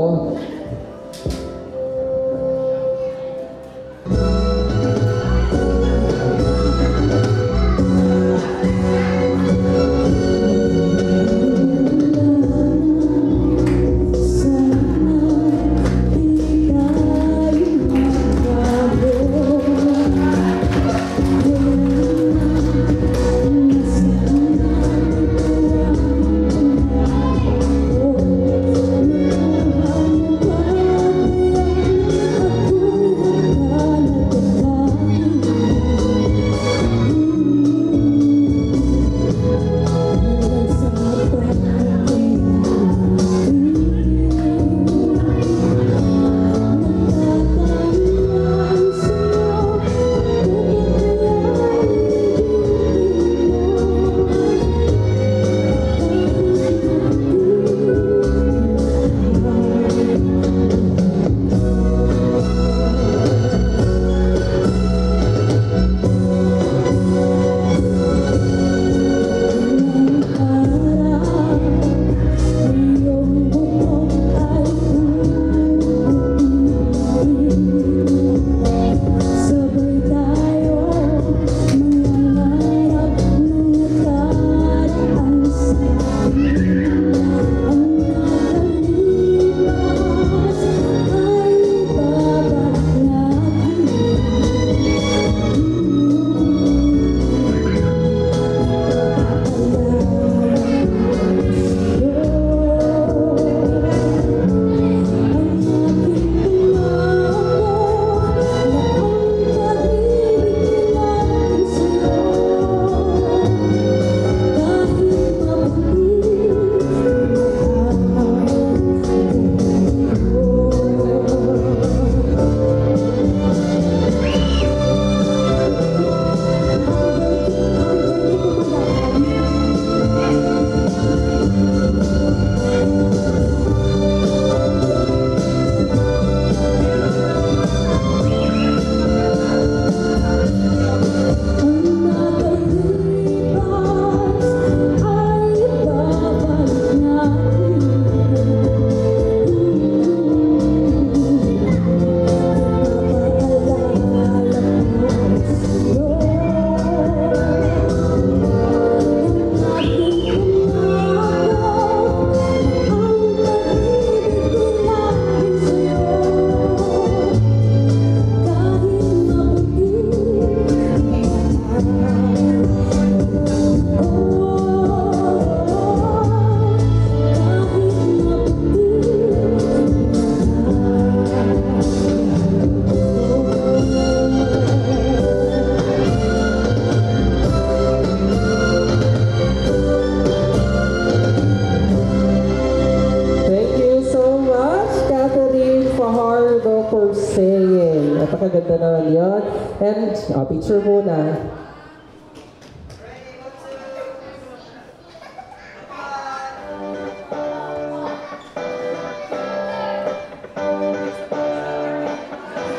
singing. Napakaganda naman yun. And, picture muna.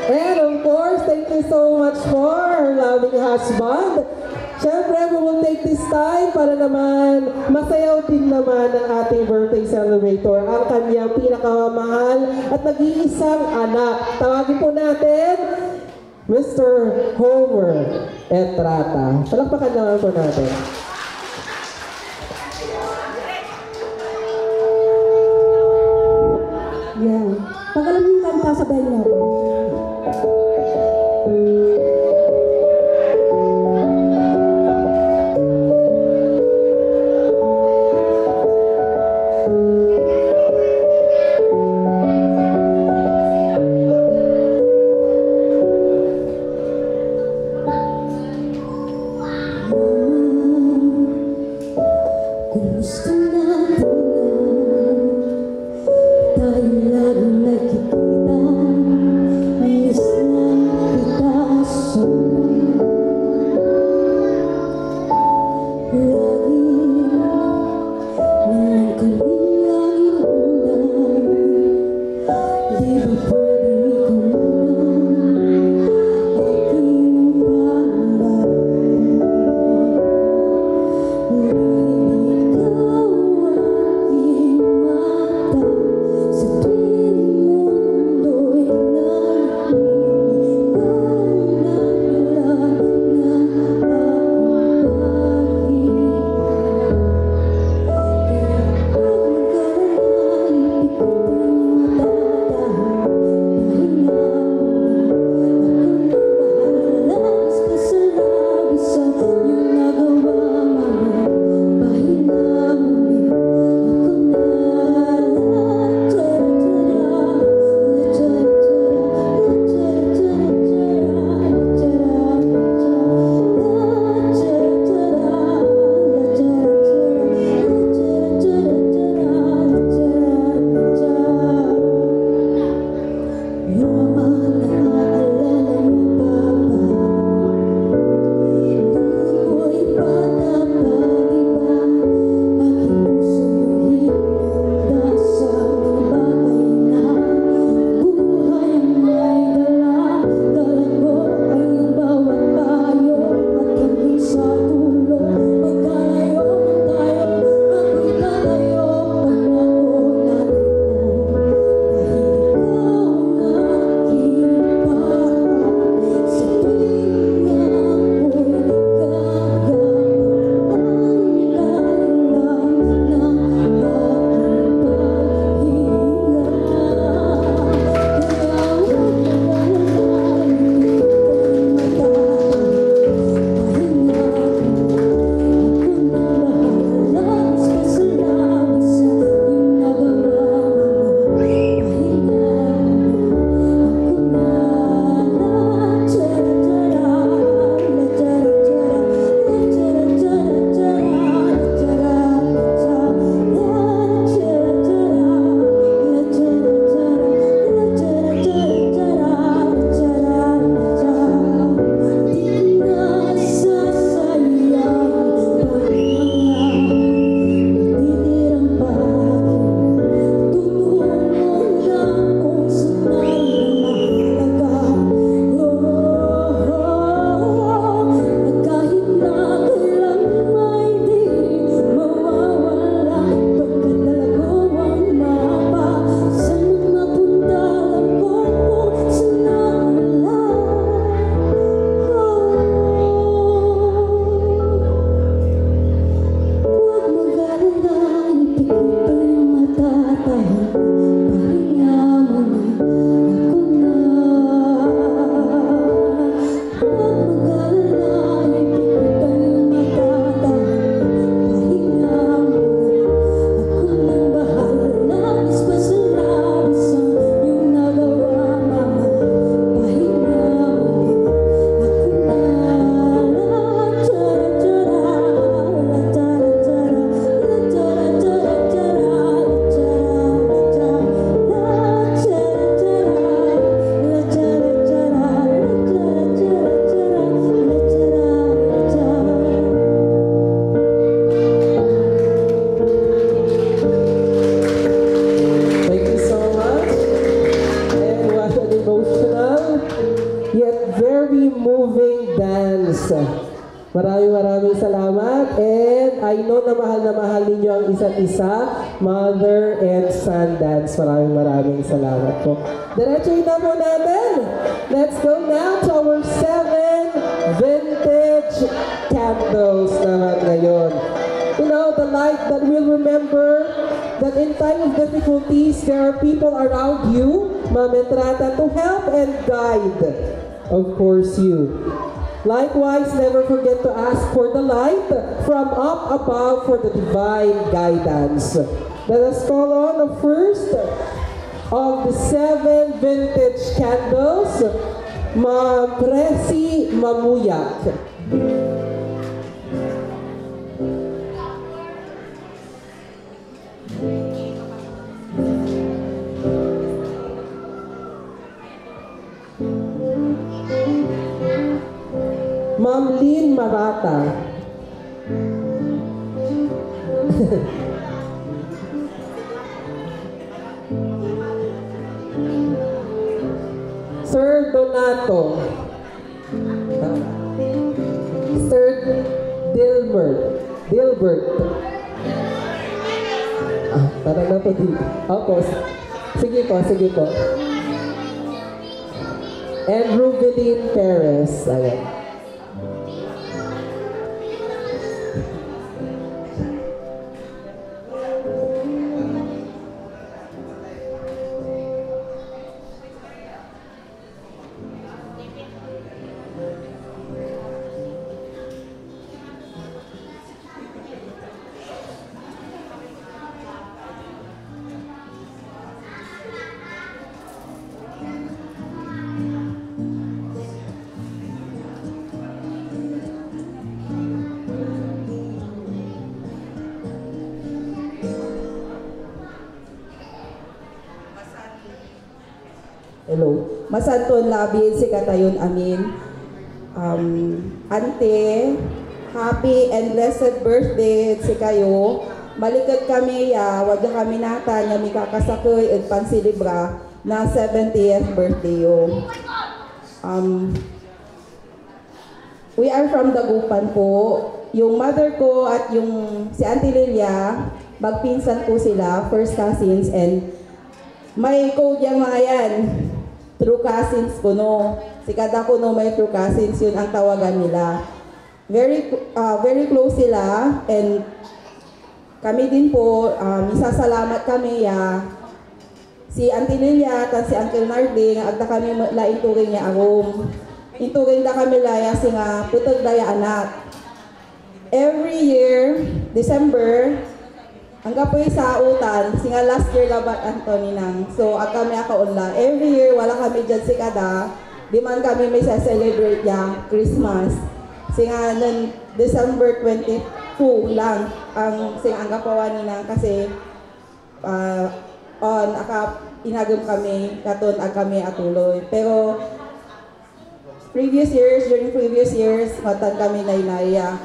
And of course, thank you so much for her loving husband. Siyempre, we will take this time para naman masayaw din naman ang ating birthday celebrator, ang kanyang pinakamamahal at nag-iisang anak. Tawagin po natin, Mr. Homer Etrata. Palakpakan naman po natin. Yan. Pag alam yung kanta, sabayin niyo ako. moving dance. Maraming salamat. And I know na mahal ninyo ang isa't isa. Mother and son dance. Maraming salamat po. Diretsuhin na po natin. Let's go now to our 7 vintage candles naman ngayon. You know, the light that will remember that in time of difficulties, there are people around you, Ma'am Entrata, to help and guide, of course, you. Likewise, never forget to ask for the light from up above for the divine guidance. Let us call on the first of the 7 vintage candles, Ma'am Presi Mamuyak. Ma'am Lynn Marata. Sir Donato. Sir Dilbert. Parang na po dito. Opo. Sige po. And Rubilin Perez. Ayan. Hello. Masanton labin si katayon amin. Ante, happy and blessed birthday si kayo. Malikad kami wag kami nata nga mi kakasakoy ug pansilibra na 70th birthday yo. We are from Dagupan po. Yung mother ko at yung si Auntie Lilia, magpinsan po sila, first cousins, and may code yung mga yan. True cousins po no. Si kada ko no may true cousins, yun ang tawagan nila. Very close sila, and kami din po, isasalamat kami si Auntie Lilia at si Uncle Narding, agda kami lain turing niya arom. Inturing da kami laya si nga putag daya anak. Every year, December, ang kapoy sa utan, singa last year labat Anthony nang. So, kami akaunla. Every year, wala kami dyan si kada. Di man kami may celebrate ya Christmas. Singa nun, December 22 lang ang singa ang kapawan ninang kasi inagam kami, katon kami atuloy. Pero, during previous years, matan kami na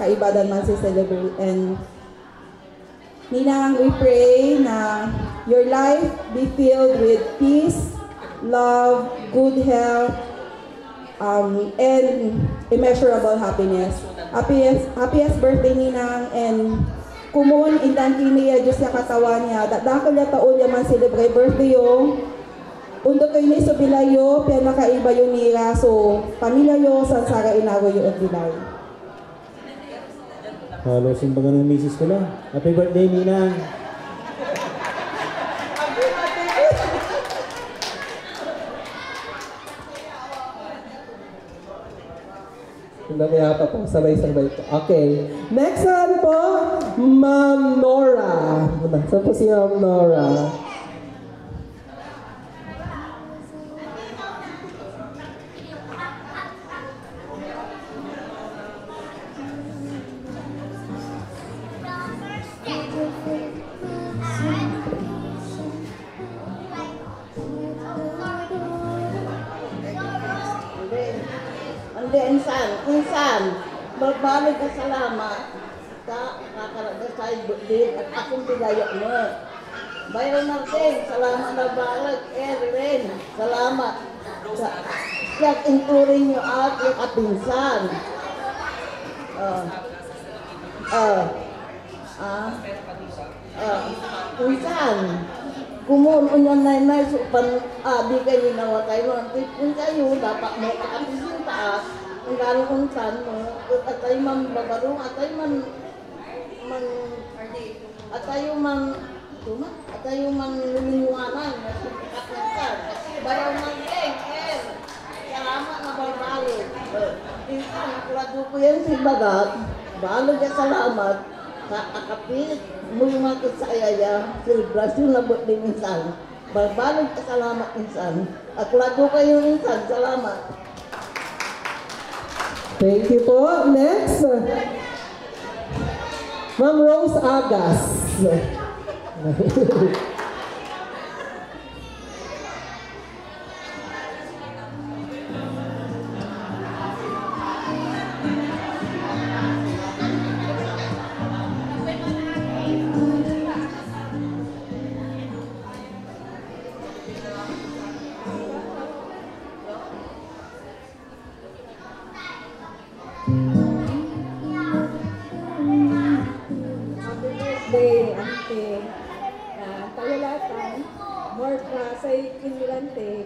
kaibadan man si celebrate. And Ninang, we pray na your life be filled with peace, love, good health, and immeasurable happiness. Happiest birthday Ninang, and kumun indang kini Diyos na katawan niya. Dakal niya taon niya man celebrate birthday yo. Undo kayo ni Subilayo, piya nakaiba yung nira. So, pamilya yo, sansara inago yung bilay. Halo, simbagan ng misis ko lang. Happy birthday, Ninang! Namaya pa po, sabay-sabay po. Okay. Next one po, Ma'am Nora. Saan po si Ma'am Nora? Insan, berbalik ka salamat sa kakaragasay din at akong pilayo mo. Bayo Martin, salamat na balag. Erin, salamat. Siya inturing yung aking kapinsan. Pinsan, kumunon yan na supan di kayo ninawatay mo. Kung kayo, dapat mo kapinsan taas. Ang gano'n kung saan mo, atay man babarong, atay man luminguanan, kapinsan. Bayaw man salamat na barbalo. Pinsan, nakulado ko yan si Bagat. Balo niya salamat. Sa akapit, mga kisayaya, selebrasyon na buat din minsan. Barbalo niya salamat minsan. Nakulado kayo minsan, salamat. Thank you po. Next, Ma'am Rose Agas.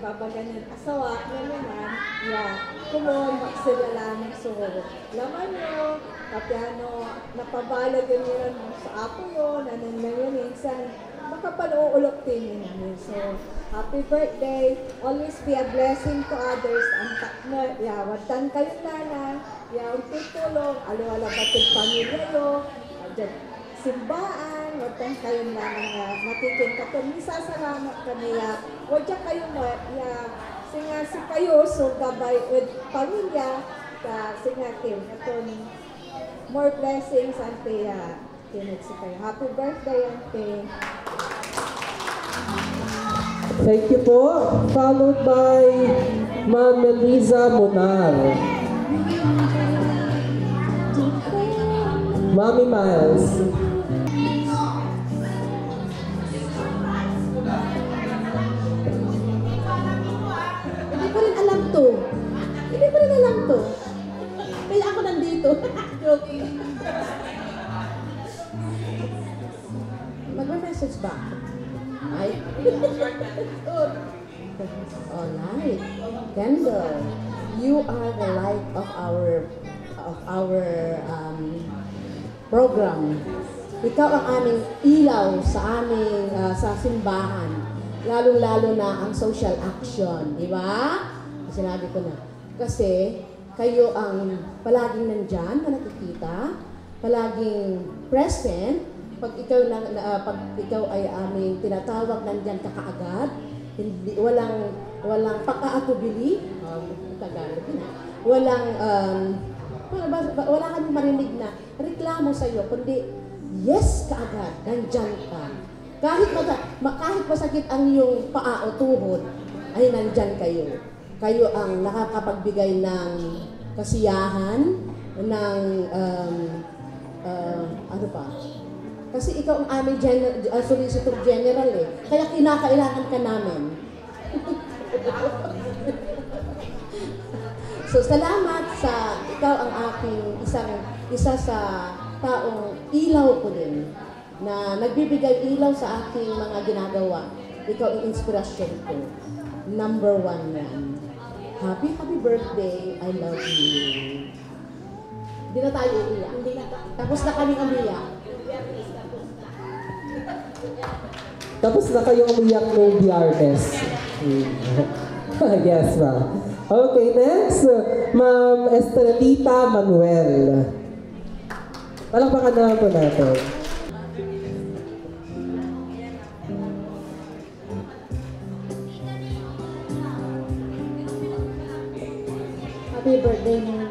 Babaganyan asawa na naman, kumon, magsilalang so, laman nyo, kapyano, napabalagan nyo sa apo yun, nananang minsan, makapal-uulok din namin. So, happy birthday, always be a blessing to others, ang takna, watan kayo nana, unti tulong, aliwala bating pamilya nyo, simbaan, watan kayo nana, matikin ka to, misasalamat kaniya, wadya kayo mo, singa si kayo, so gabay with pamilya, singa Kim, atong more blessings, ante, kinagsi kayo. Happy birthday, ante. Thank you po. Followed by Ma'am Melissa Monar. Mommy Miles. Hindi ko rin alam to. Kaya ako nandito. Joking. Mag-message ba? Ay. Alright. Kendall, you are the light of our program. Ikaw ang aming ilaw sa aming sa simbahan. Lalong-lalo na ang social action, di ba? Sinabi ko na. Kasi kayo ang palaging nandyan na nakikita, palaging present. Pag ikaw ay aming tinatawag, nandyan ka kaagad. Hindi, walang pagkaatubili. Tagalog na. Wala kami marinig na reklamo sa iyo, kundi yes kaagad, nandyan ka. Kahit masakit ang iyong paa o tuhod, ay nandyan kayo. Kayo ang nakakapagbigay ng kasiyahan, ng ano pa? Kasi ikaw ang aming Solicitor General eh. Kaya kinakailangan ka namin. So salamat sa ikaw ang aking isa sa taong ilaw ko din na nagbibigay ilaw sa aking mga ginagawa. Ikaw ang inspirasyon ko. Number 1 yan. Happy birthday, I love you. Hindi na tayo iiyak. Tapos na kaming umiyak. Tapos na kayong umiyak ng Biyernes. Yes, ma'am. Okay, next, Ma'am Estrelita Manuel. Palakpakan naman po natin. Happy birthday muna.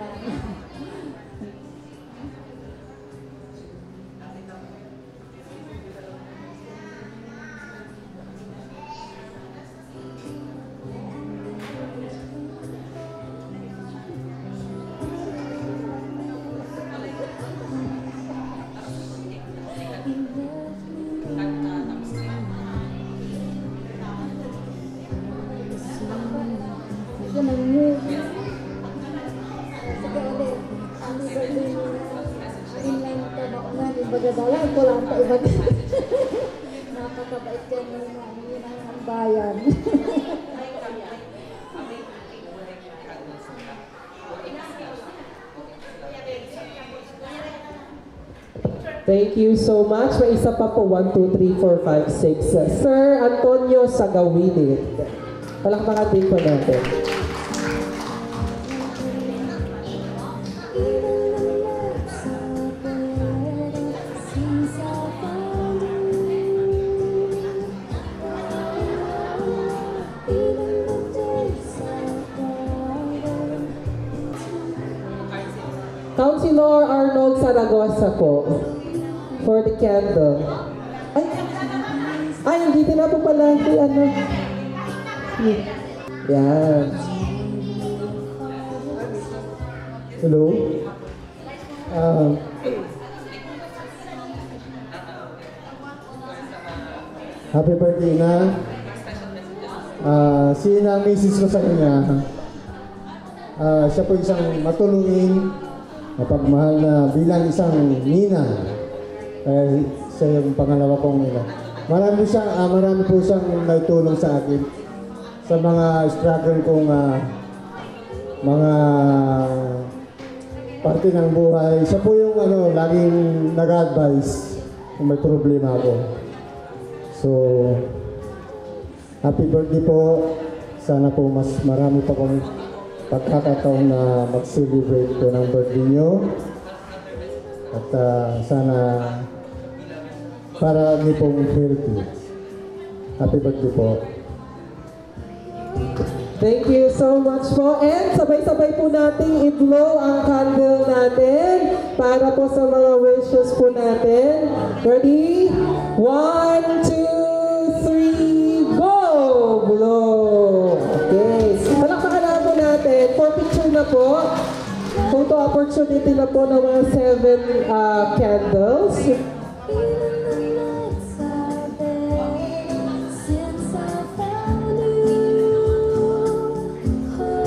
naman yun. Sige ulit, happy birthday mo na. Ayun lang ito, na, ibagadalan ko lang pa iba. Napakabait ka mo na, yun ang bayan. Thank you so much. May isa pa po. 1, 2, 3, 4, 5, 6. Sir Antonio Sagawili. Palakpakan din po natin. Councilor Arnold Zaragoza po. For the candle. Ay, hindi na po pala si ano. Yan. Hello? Happy birthday na. Sina misis ko sa kanya. Siya po isang matulungin, mapagmahal na bilang isang nina. Siya yung pangalawa kong nila. Marami po siyang naitulong sa akin sa mga struggle kong mga parte ng buhay. Siya po yung laging nag-advise kung may problema ako. So, happy birthday po. Sana po mas marami pa kong pagkakataon na mag-celebrate po ng birthday nyo. At sana para niyo pong healthy. Happy birthday po. Thank you so much po. And sabay-sabay po nating i-blow ang candle natin para po sa mga wishes po natin. Ready? 1, 2, 3, go! Blow! Okay. Palakpakan na po natin. For picture na po. Photo opportunity na po ng mga 7 candles.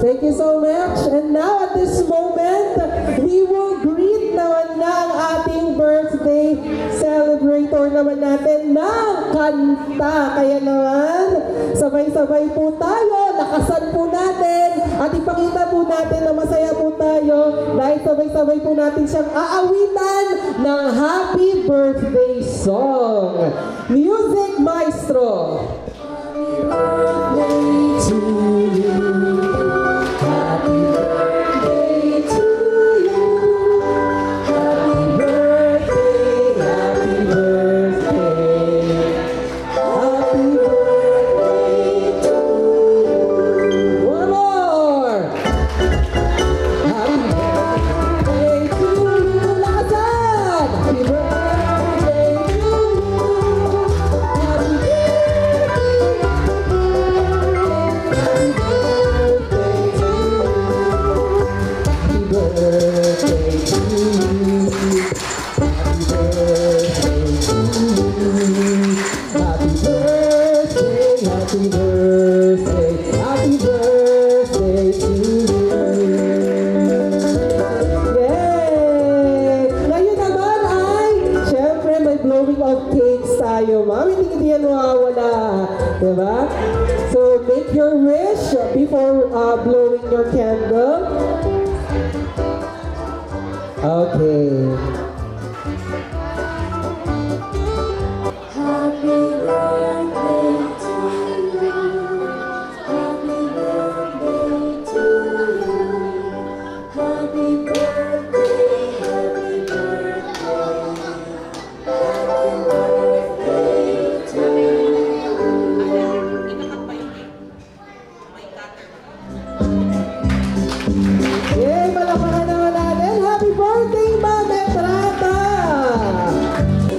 Thank you so much. And now at this moment, we will greet naman na ang ating birthday celebrator naman natin ng kanta. Kaya naman, sabay-sabay po tayo, lakasan po natin, at ipakita po natin na masaya po tayo dahil sabay-sabay po natin siyang aawitan ng happy birthday song. Music Maestro! Happy birthday to you. Happy birthday to you. Happy birthday, happy birthday. Happy birthday to you. One more. Happy birthday to you. Lakasan. Happy birthday to you. Happy Happy birthday to you. Yay! Ngayon naman ay, syempre may blowing of cakes tayo. Mami, hindi yan mawawala. Diba? So, make your wish before blowing your candle. Okay. Happy birthday to you. Happy birthday to you. Happy birthday, happy birthday. Happy birthday to you. Yay! Palakpakan naman natin. Happy birthday, Mami Trata!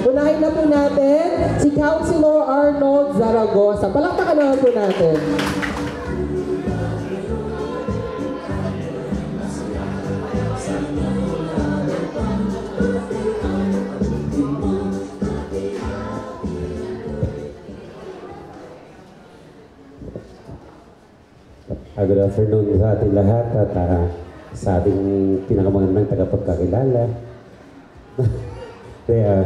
Unahin na po natin si Councilor Arnold Zaragoza. Palakpakan naman po natin. Happy Good afternoon sa ating lahat at sa ating pinakamagandang tagapagkakilala. Kaya,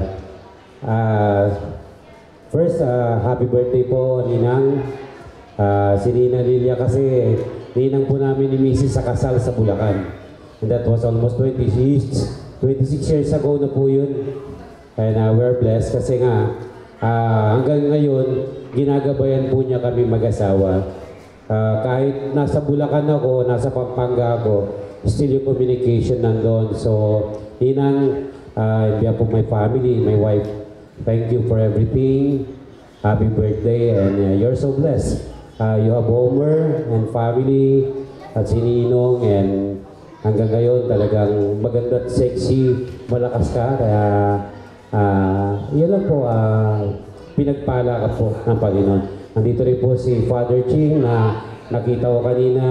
first, happy birthday po, Ninang. Si Nina Lilia kasi, ninang po namin ni Mrs. sa kasal sa Bulacan. And that was almost 26 years ago na po yun. And we're blessed kasi nga, hanggang ngayon, ginagabayan po niya kami mag-asawa. Kahit nasa Bulacan ako, nasa Pampanga ako, still yung communication nandun. So, Ninang, on behalf of my family, my wife, thank you for everything. Happy birthday, and you're so blessed. You have Homer and family, at si Ninong, and hanggang ngayon talagang maganda at sexy, malakas ka. Kaya, yun lang po, pinagpala ka po ng Panginoon. Nandito rin po si Father Ching na nakita ko kanina.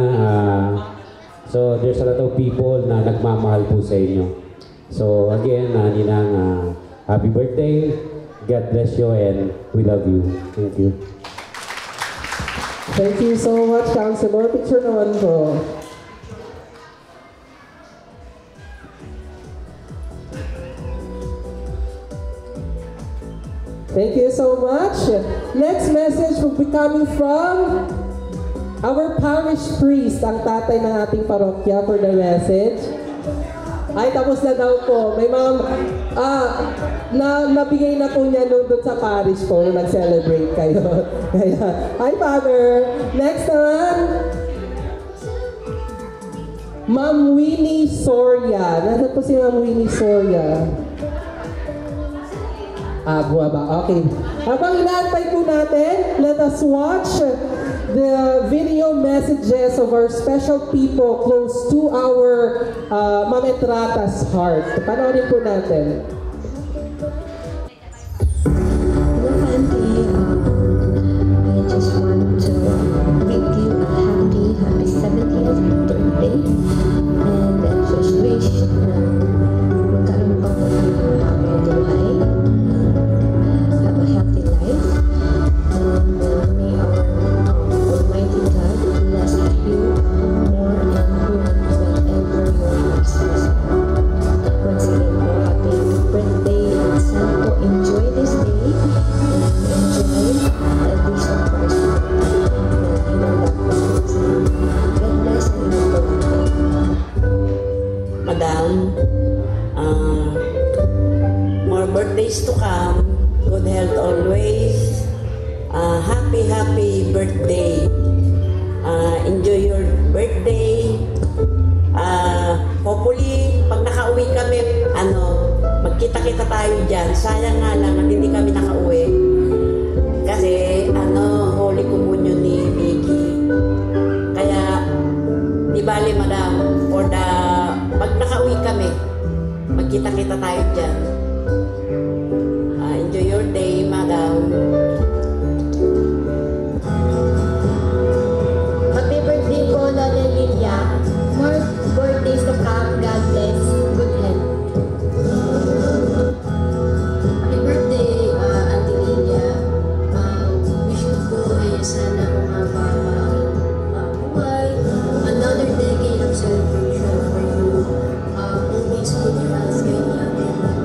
So there's a lot of people na nagmamahal po sa inyo. So again, Ninang, happy birthday. God bless you and we love you. Thank you. Thank you so much, Councilor. Picture naman po. Thank you so much. Next message will be coming from our parish priest, ang tatay ng ating parokya, for the message. Ay, tapos na daw po. May mga, nabigay na po niya nung doon sa parish po, nung nag-celebrate kayo. Kaya, hi, Father. Next naman, Ma'am Winnie Soria. Nasaan po si Ma'am Winnie Soria? Buwaba. Okay. Habang inaantay po natin, let us watch the video messages of our special people close to our Ma'am Etrata's heart. Panoorin po natin. I just want to make you a happy 70th birthday. And I just wish na magkaroon pa po ng buhay. Have a healthy life. And may our Almighty God bless you more and more whenever your heart is. Once again, happy birthday and Santo. Enjoy this day and enjoy this surprise. God bless and Madam, more birthdays to come. Good health always. Happy birthday. Enjoy your birthday. Hopefully, pag nakauwi kami, magkita-kita tayo dyan. Sayang nga lang at hindi kami nakauwi. Kasi, Holy Communion ni Mickey. Kaya, di bali, Madam, pag nakauwi kami, magkita-kita tayo dyan. Enjoy your day, Madam. Happy birthday po, Lola Lilia. More birthdays to come. God bless. Good health. Happy birthday, Auntie Lilia. Wish ko po ay sana umaba ang buhay. Another decade of celebration for you. Always good health, kanya, and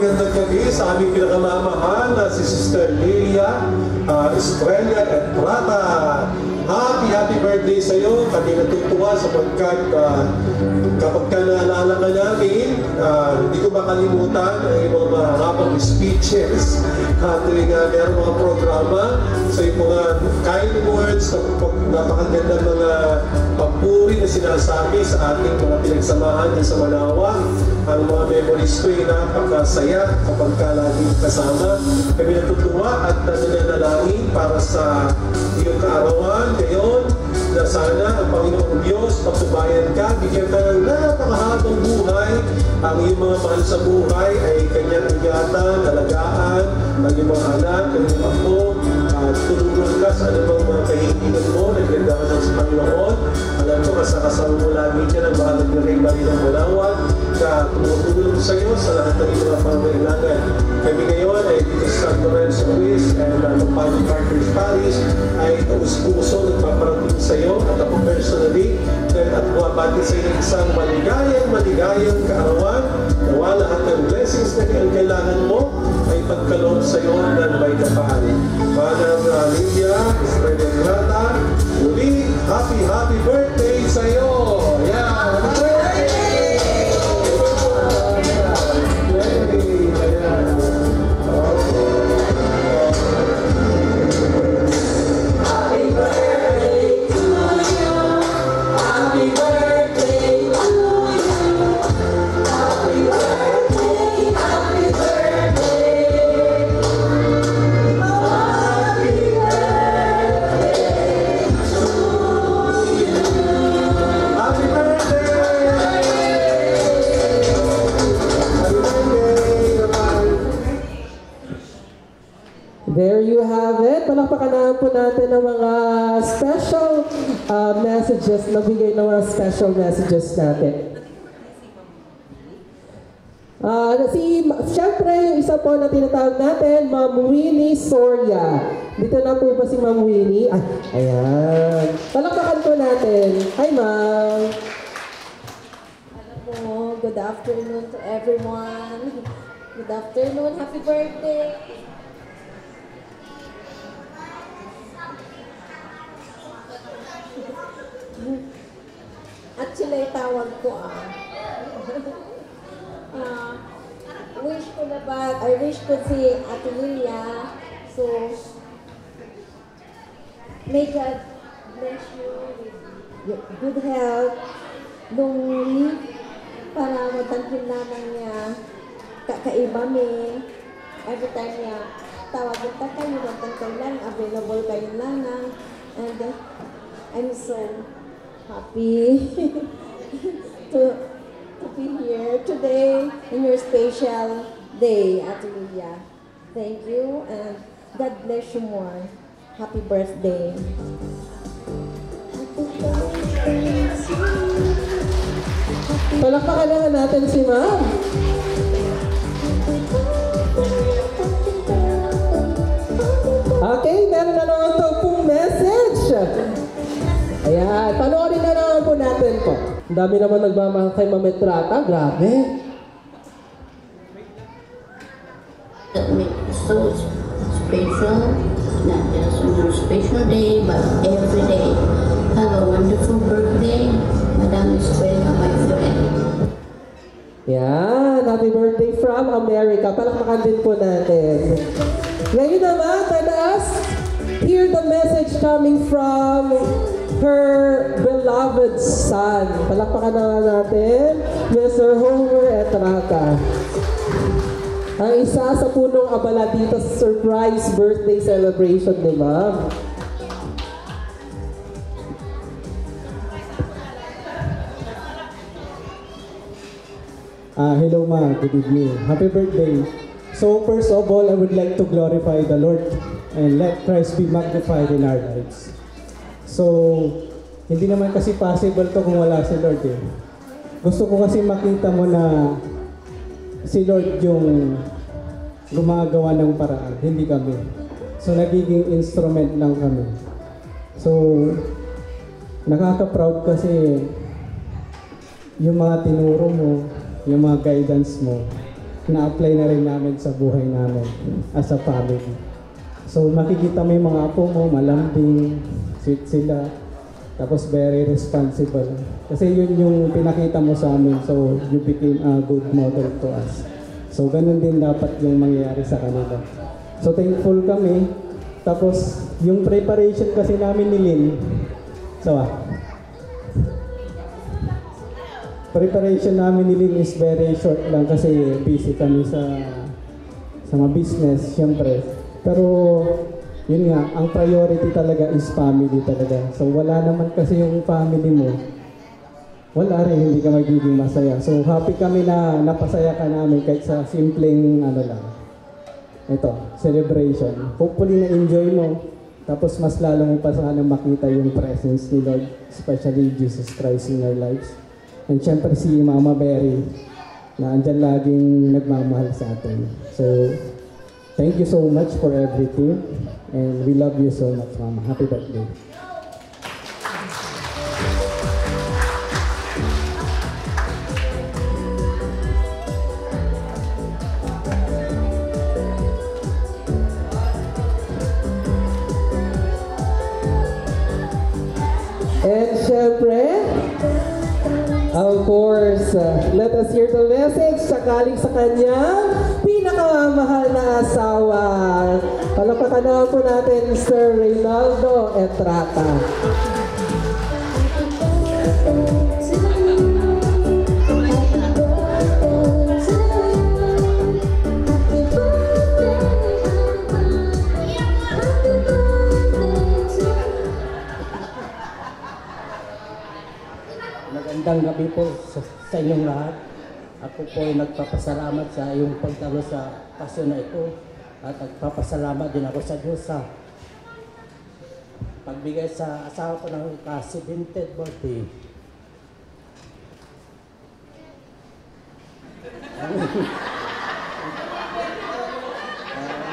magandang gabi sa aming pinakamamahal na si Sister Lilia Estrella Etrata. Happy birthday sa iyo. Kami natutuwa sapagkat kapag ka naalala ka namin, hindi ko makalimutan ang mga mahabang speeches tuwing meron mga programa. So yung mga kind words, napakaganda mga papuri na sinasabi sa ating mga pinagsamahan sa Manawa. Ang mga memories ko ay napakasaya kapag ka laging kasama. Kami natutuwa at nananalangin para sa iyong kaarawan ngayon na sana ang Panginoong Diyos pagsubayan ka, bigyan ka ng napakahabang buhay. Ang iyong mga mahal sa buhay ay kanyang ingatan, talagaan, ang iyong mga anak, ang iyong apo, tulungan ka sa anumang mga kahilingan mo, naglandakan ng sa Panginoon. Alam ko, kasakasama mo lagi dyan ang bahalag ni Ray Marinang Malawag na tumutulong sa iyo sa lahat ng mga pangailangan. Kami ngayon ay dito sa San Lorenzo Luis and Pampano Carter's Parish ay taus-puso nagpaparating sa iyo at ako personally at buwabati sa iyo isang maligayang kaarawan. Nawa lahat ng blessings na kailangan mo ay pagkaloob sa iyo ng may kapal. Manang Lilia Estrella Etrata, muli, happy birthday sa iyo! Yeah! Happy birthday! There you have it. Palakpakan na po natin ang mga special messages, nabigay ng mga special messages natin. Siyempre, yung isa po na tinatawag natin, Ma'am Winnie Soria. Dito na po ba si Ma'am Winnie? Ayan. Palakpakan po natin. Hi, Ma'am. Alam mo, good afternoon to everyone. Good afternoon. Happy birthday. Actually, tawag ko I wish ko si Ate Lilia. So, may God bless you with good health, long live, para matangkin naman niya kakaiba mi. Every time niya tawagin ta kayo, matangkay lang, available kayo lang. And I'm so happy to be here today in your special day, Ate Lilia. Thank you and God bless you more. Happy birthday. Palakpakan naman natin si Ma'am. Okay, meron na naman ito pong message. Ayan, panoorin na naman po natin po. Ang dami naman nagmamahal kay Ma'am Etrata, grabe. That makes so special, not just on your special day, but every day. Have a wonderful birthday, Madam Estrella, my friend. Yan, happy birthday from America. Palakpakan din po natin. Ngayon naman, let us hear the message coming from her beloved son. Palakpakan na natin, Mr. Homer Etrata. Ang isa sa punong abala dito sa surprise birthday celebration ni Ma'am. Hello Ma, good evening. Happy birthday. So first of all, I would like to glorify the Lord and let Christ be magnified in our lives. So, hindi naman kasi possible to kung wala si Lord eh. Gusto ko kasi makita mo na si Lord yung gumagawa ng paraan, hindi kami. So, nagiging instrument lang kami. So, nakaka-proud kasi yung mga tinuro mo, yung mga guidance mo, na-apply na rin namin sa buhay namin as a family. So makikita mo yung mga apo mo, malambing, sweet sila, tapos very responsible. Kasi yun yung pinakita mo sa amin, so you became a good model to us. So ganun din dapat yung mangyayari sa kanila. So thankful kami. Tapos yung preparation kasi namin ni Lynn, preparation namin ni Lynn is very short lang kasi busy kami sa mga business, syempre. Pero yun nga, ang priority talaga is family talaga. So wala naman kasi yung family mo, wala rin, hindi ka magiging masaya. So happy kami na napasaya ka namin kahit sa simpleng ito, celebration. Hopefully na-enjoy mo. Tapos mas lalo mo pa sana makita yung presence ni Lord, especially Jesus Christ in our lives. And syempre si Mama Mary na andyan laging nagmamahal sa atin. So, thank you so much for everything. And we love you so much, Mama. Happy birthday. And syempre, of course, let us hear the message sakaling sa kanyang pinakamahal na asawa. Palakpakan na po natin Sir Reynaldo Etrata. Magandang gabi po sa inyong lahat. Ako po ay nagpapasalamat sa iyong pagdalo sa pasyon na ito at nagpapasalamat din ako sa Diyos sa pagbigay sa asawa ko ng ka-70th birthday.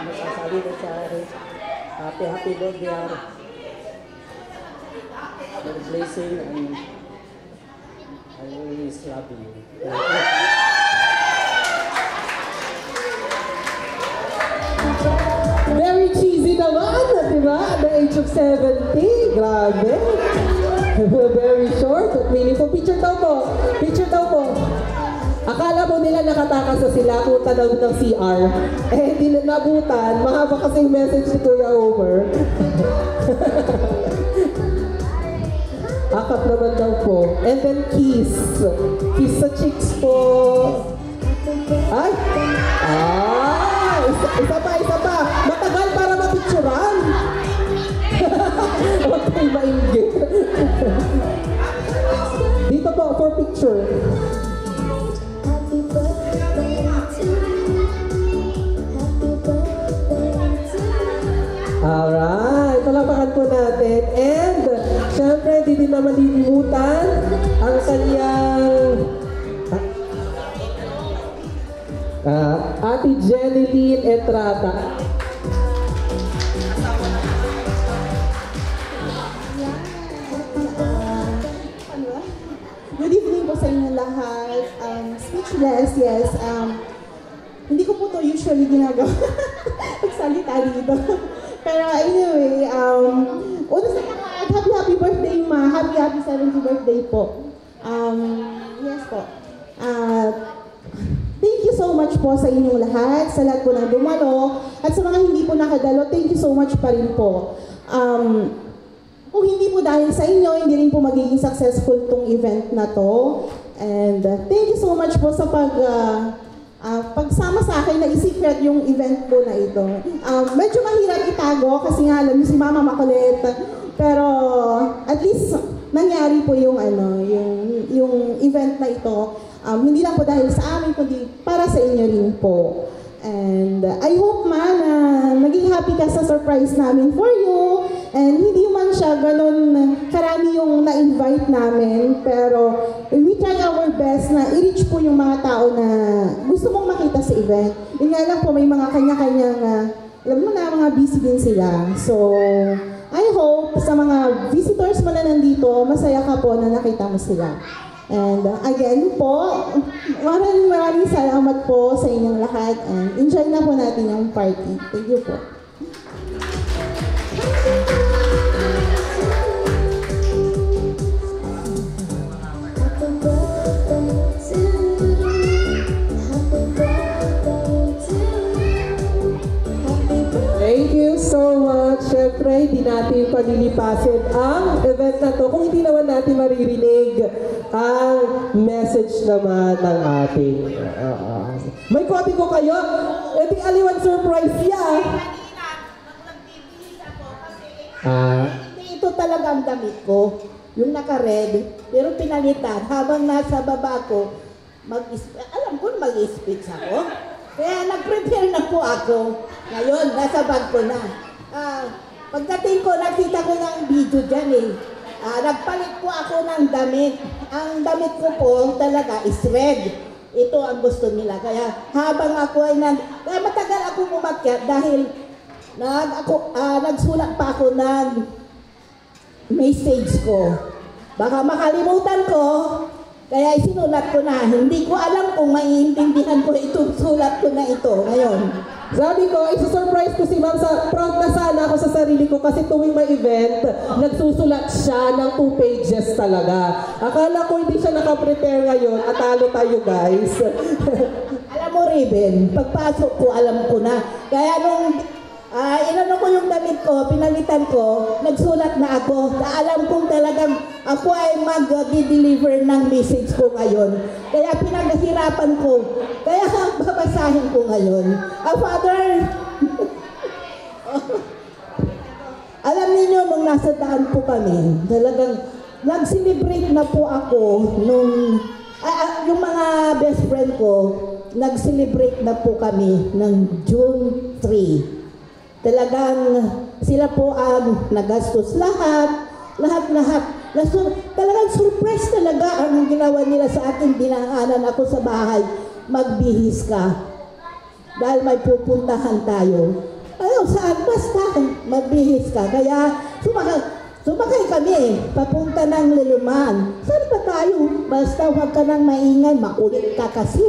Masasabi ko sa happy birthday, your blessing and I always love you. Very cheesy naman, di ba? At the age of 70. Grabe. Very short but meaningful. Picture daw po. Picture daw po. Akala mo nila nakatakas na sila, punta daw ng CR. Eh, di na nabutan. Mahaba kasi yung message ni Kuya Homer. Akap naman daw po. And then kiss. Kiss sa cheeks po. Ay! Ah! Isa pa. Matagal para mapicturan. Huwag kayo mainggit. Dito po, for picture. Alright, palapakan po natin. And, syempre, di din naman lilimutan ang kanyang Ate Jeneline Etrata. Good evening po sa inyo lahat. Speechless, yes. Hindi ko po to usually ginagawa. Pagsalita dito. Pero anyway, una sa lahat, happy birthday ma. Happy 70th birthday po. Yes po. Thank you so much po sa inyong lahat, sa lahat po na dumalo, at sa mga hindi po nakadalo, thank you so much pa rin po. Kung hindi po dahil sa inyo, hindi rin po magiging successful tong event na to. And thank you so much po sa pagsama sa akin na i-secret yung event po na ito. Medyo mahirap itago kasi nga alam niyo si Mama makulit. Pero at least nangyari po yung yung event na ito. Hindi lang po dahil sa amin kundi para sa inyo rin po. And I hope man na naging happy ka sa surprise namin for you. And hindi man siya ganun karami yung na-invite namin. Pero we try our best na i-reach po yung mga tao na gusto mong makita sa event. Yun nga lang po may mga kanya-kanyang, alam mo na, mga busy din sila. So, I hope sa mga visitors mo na nandito, masaya ka po na nakita mo sila. And again po, maraming salamat po sa inyong lahat. lahat. And enjoy na po natin yung party. Thank you po. Thank you so much. Siyempre, hindi natin palilipasin ang event na to kung hindi naman natin maririnig ang message naman ng ating may copy ko kayo. E di aliwan surprise yan. Ito talaga ang damit ko. Yung naka-red, pero pinalitan. Habang nasa baba ko, alam ko mag-speech ako. Kaya nag-prepare na po ako. Ngayon, nasa bag ko na. Pagdating ko, nakita ko ng video dyan eh. Nagpalit po ako ng damit. Ang damit ko po talaga is red. Ito ang gusto nila. Kaya habang ako ay kaya matagal ako umakyat dahil nagsulat pa ako ng message ko. Baka makalimutan ko, kaya isinulat ko na. Hindi ko alam kung maiintindihan ko itong sulat ko na ito ngayon. Sabi ko, isa-surprise ko si ma'am. Proud na sana ako sa sarili ko kasi tuwing may event, nagsusulat siya ng 2 pages talaga. Akala ko hindi siya nakaprepare ngayon. Atalo tayo, guys. Alam mo, Raven, pagpasok ko, alam ko na. Kaya nung inano ko yung damit ko, pinalitan ko, nagsulat na ako. Alam kong talagang ako ay mag-deliver ng message ko ngayon. Kaya pinaghirapan ko. Kaya babasahin ko ngayon. Father, alam niyo nung nasa daan po kami, talagang nag-celebrate na po ako nung, yung mga best friend ko, nag-celebrate na po kami ng June 3. Talagang sila po ang nagastos lahat. Talagang surprise talaga ang ginawa nila sa akin. Dinaanan ako sa bahay. Magbihis ka. Dahil may pupuntahan tayo. Saan? Basta magbihis ka. Kaya sumakay kami. Papunta ng Luluman. Saan ba tayo? Basta huwag ka nang maingay. Makulit ka kasi.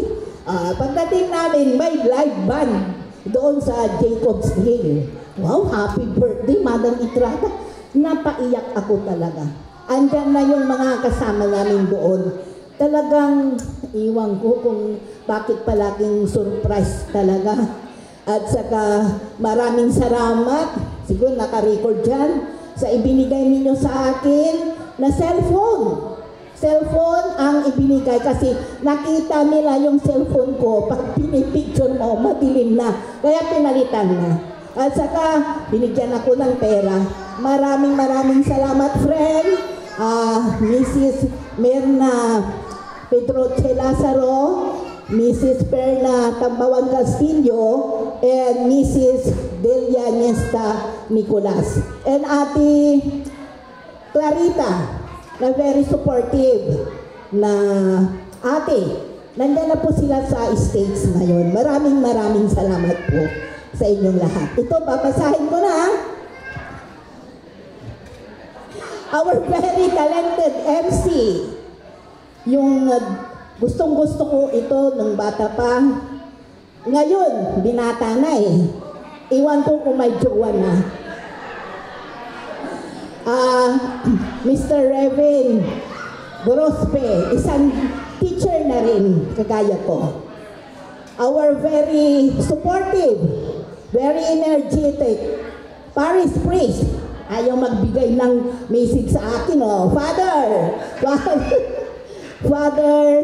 Pagdating namin, may live band doon sa Jacob's Hill. Wow, happy birthday, Madam Itrata. Napaiyak ako talaga. Andyan na yung mga kasama namin doon. Talagang iwan ko kung bakit palaging surprise talaga. At saka maraming salamat, siguro naka-record dyan, sa ibinigay ninyo sa akin na cellphone. Cellphone ang ibinigay kasi nakita nila yung cellphone ko pag pinipicture mo, madilim na. Kaya pinalitan na. At saka binigyan ako ng pera. Maraming salamat, friend. Mrs. Merna Pedro Che Lazaro, Mrs. Perna Tambawan Castillo, and Mrs. Delia Nesta Nicolas. And Ate Clarita, na very supportive na ate. Nandiyan na po sila sa States ngayon. Maraming salamat po sa inyong lahat. Ito, babasahin ko na. Our very talented MC. Yung gustong-gusto ko ito nung bata pa. Ngayon, binata na eh. Iwan ko kung may jowa na. Mr. Revin Gorospe, isang teacher na rin, kagaya ko. Our very supportive, very energetic, Paris Priest, ayaw magbigay ng message sa akin, oh. Father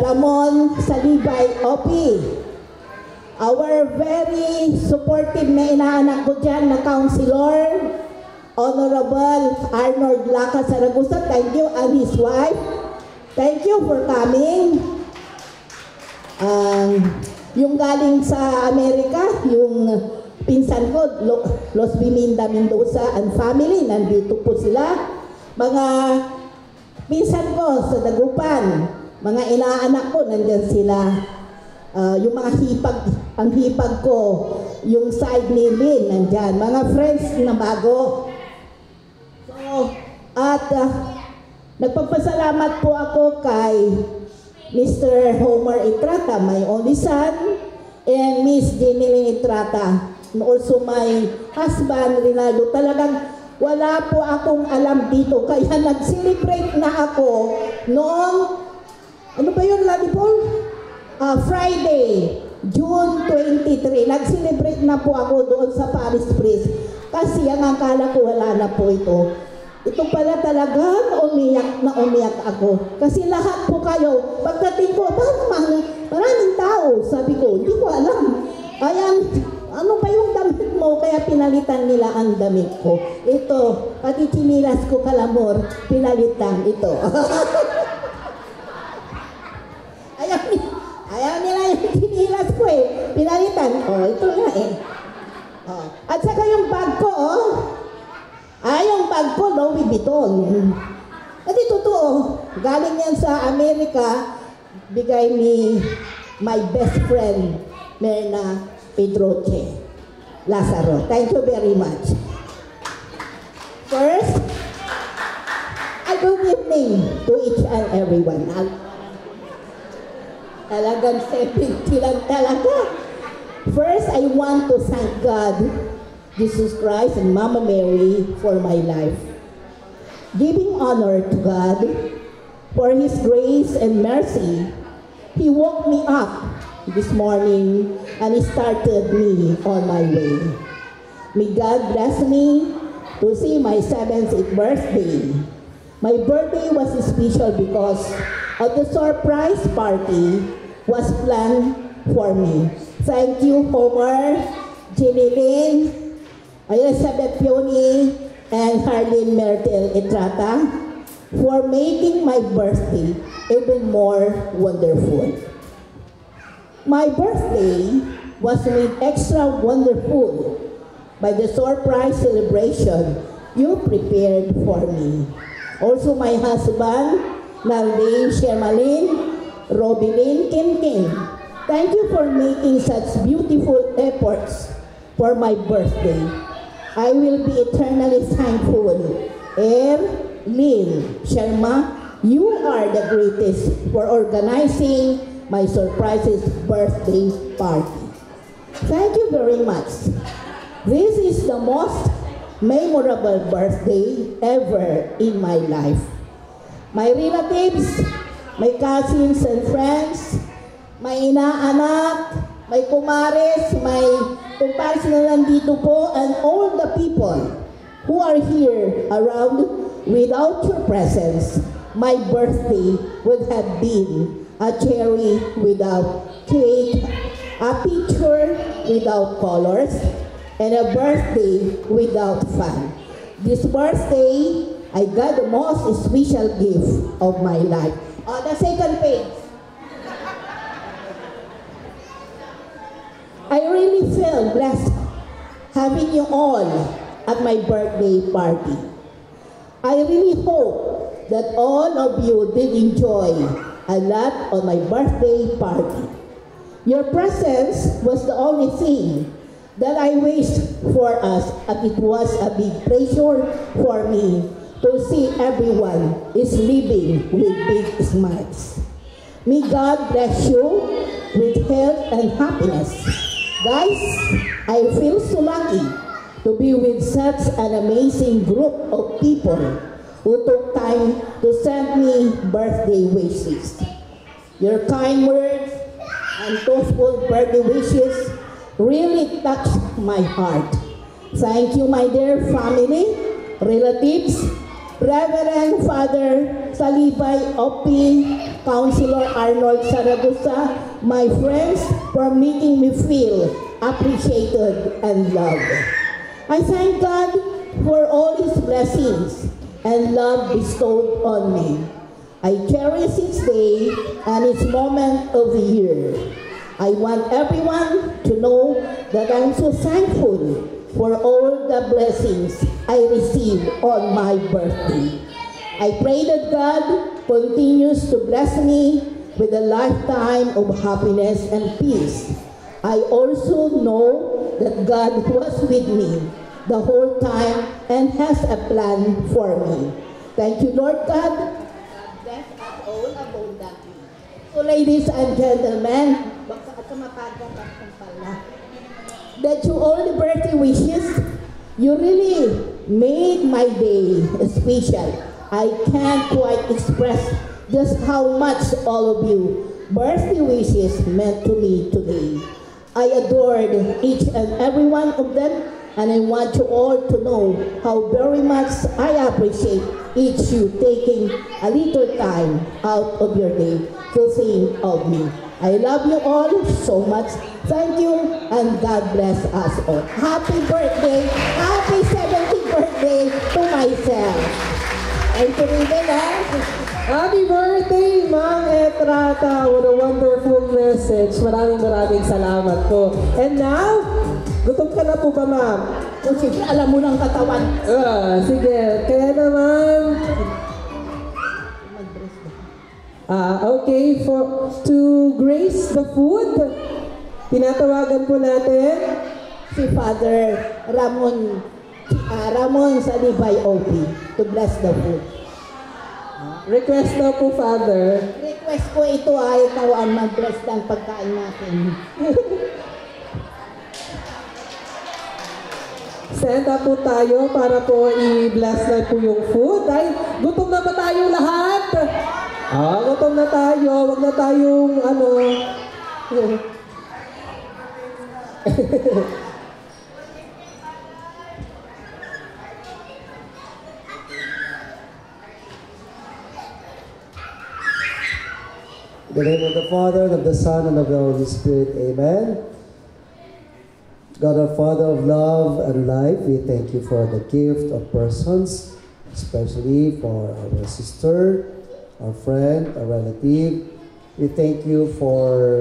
Ramon Salibay Opi, our very supportive na inaanak ko dyan na counselor, Honorable Arnold Laca Saragusa, thank you, and his wife. Thank you for coming. Yung galing sa Amerika, yung pinsan ko, Los Biminda Mendoza and family, nandito po sila. Mga pinsan ko sa Dagupan, mga inaanak ko, nandyan sila. Yung mga ang hipag ko, yung side ni Lynn, nandyan. Mga friends na bago. At nagpapasalamat po ako kay Mr. Homer Itrata, my only son, and Miss Jenny Etrata, and also my husband, Rinaldo. Talagang wala po akong alam dito, kaya nag-celebrate na ako noong, ano ba yun, Ladipol? Friday, June 23. Nag-celebrate na po ako doon sa Paris Priest. Kasi ang akala ko wala na po ito. Ito pala talagang umiyak ako. Kasi lahat po kayo, pagdating ko, maraming tao. Sabi ko, hindi ko alam. Kaya, ano ba yung damit mo? Kaya pinalitan nila ang damit ko. Ito, pati chinilas ko kalamor, pinalitan ito. Ayaw nila yung chinilas ko eh. Pinalitan. Oh, ito na eh. Oh. At saka yung bag ko, oh. Yung bag ko, Louis Vuitton. At totoo, galing yan sa Amerika, bigay ni my best friend, Merna Pedroche Lazaro. Thank you very much. First, a good evening to each and everyone. Talagang 70 lang talaga. First, I want to thank God, Jesus Christ, and Mama Mary for my life. Giving honor to God for His grace and mercy, He woke me up this morning and He started me on my way. May God bless me to see my 70th birthday. My birthday was special because of the surprise party was planned for me. Thank you, Homer, Jeneline, Elizabeth Pioni, and Harleen Mertel Etrata for making my birthday even more wonderful. My birthday was made extra wonderful by the surprise celebration you prepared for me. Also my husband, Naldain Shermalin, Robilin Kinkin, thank you for making such beautiful efforts for my birthday. I will be eternally thankful. Lynn Sharma, you are the greatest for organizing my surprises birthday party. Thank you very much. This is the most memorable birthday ever in my life. My relatives, my cousins and friends, my inaanak, my kumares, my kumpares na nandito po, and all the people who are here around, without your presence, my birthday would have been a cherry without cake, a picture without colors, and a birthday without fun. This birthday, I got the most special gift of my life. On the second page, I really feel blessed having you all at my birthday party. I really hope that all of you did enjoy a lot on my birthday party. Your presence was the only thing that I wished for us, and it was a big pleasure for me to see everyone is living with big smiles. May God bless you with health and happiness. Guys, I feel so lucky to be with such an amazing group of people who took time to send me birthday wishes. Your kind words and thoughtful birthday wishes really touched my heart. Thank you, my dear family, relatives, Reverend Father Salibay Opi, Councilor Arnold Saragosa, my friends, for making me feel appreciated and loved. I thank God for all His blessings and love bestowed on me. I cherish each day and each moment of the year. I want everyone to know that I'm so thankful for all the blessings I received on my birthday. I pray that God continues to bless me with a lifetime of happiness and peace. I also know that God was with me the whole time and has a plan for me. Thank you, Lord God. Bless us all abundantly. So, ladies and gentlemen, baka at that you all the birthday wishes. You really made my day special. I can't quite express just how much all of you birthday wishes meant to me today. I adored each and every one of them, and I want you all to know how very much I appreciate each you taking a little time out of your day to think of me. I love you all so much. Thank you, and God bless us all. Happy birthday, happy 70th birthday to myself. And to Riven, Happy birthday, Ma'am Etrata. What a wonderful message. Maraming salamat po. And now, gutom ka na po ba, Ma'am? Kung sige, alam mo ng katawan. Sige, kaya naman. Okay, to grace the food, tinatawagan po natin si Father Ramon Salibay OP to bless the food. Request na po, Father. Request ko ito ay ikaw ang mag-bless ng pagkain natin. Send up po tayo para po i-bless na po yung food. Ay, gutom na ba tayo lahat? Gutom na tayo. Huwag na tayong In the name of the Father, and of the Son, and of the Holy Spirit. Amen. God, our Father of love and life, we thank you for the gift of persons, especially for our sister, our friend, our relative. We thank you for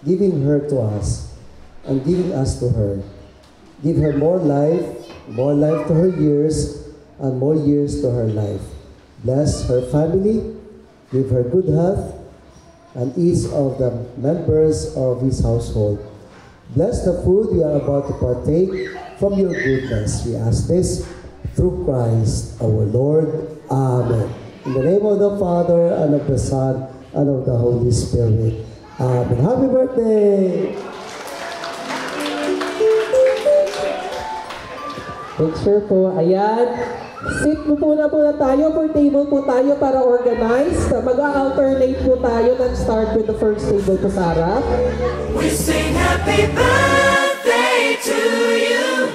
giving her to us and giving us to her. Give her more life to her years, and more years to her life. Bless her family, give her good health, and each of the members of his household. Bless the food we are about to partake from your goodness. We ask this through Christ our Lord. Amen. In the name of the Father, and of the Son, and of the Holy Spirit. Amen. Happy birthday! Picture po. Ayan. Sit po na tayo, for table po tayo para organize. Mag-alternate po tayo. Let's start with the first table po, Sarah. We sing happy birthday to you,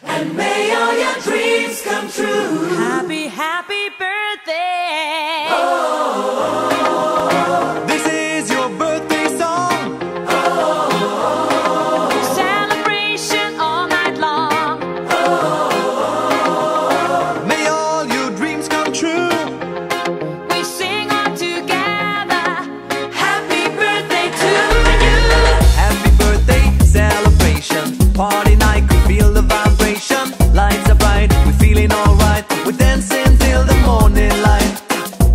and may all your dreams come true. Happy, happy birthday. This is your birthday song. Celebration all night long. May all your dreams come true. We sing all together. Happy birthday to you. Happy birthday celebration. Party night, we feel the vibration. Lights are bright, we're feeling alright. We're dancing till the morning light.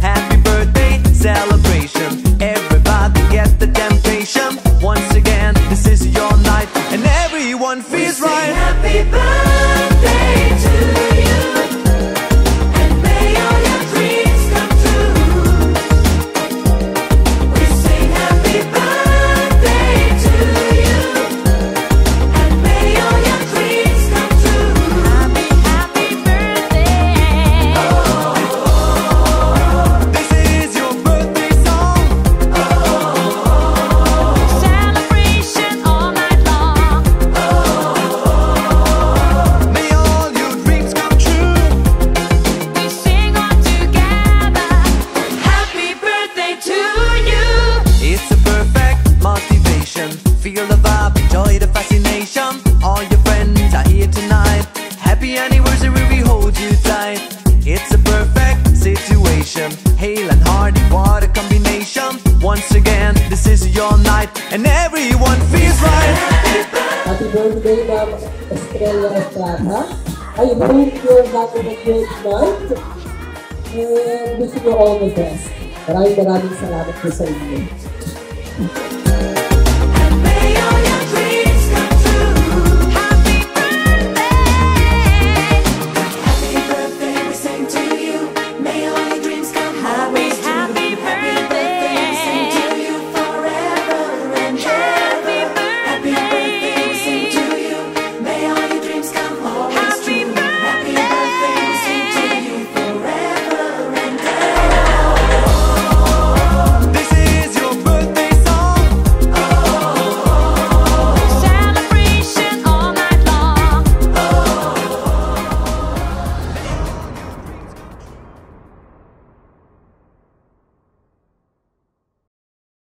Happy birthday celebration. Everybody get the temptation. Once again, this is your night, and everyone feels right. Happy birthday to you, and may all your dreams come true. We sing happy birthday to you, and may all your dreams come true. Happy, happy birthday. This is your birthday song. Celebration all night long. May all your dreams come true. We sing all together. Happy birthday to you. It's a perfect motivation. Feel the vibe, enjoy the fascination. All your friends are here tonight. Happy anniversary, we hold you tight. It's a perfect situation. Hale and hearty, what a combination. Once again, this is your night, and everyone feels right. Happy birthday, Ma'am Estrella Estrada. I hope you're having a great night. And wish you all the best. Maraming salamat po sa inyo.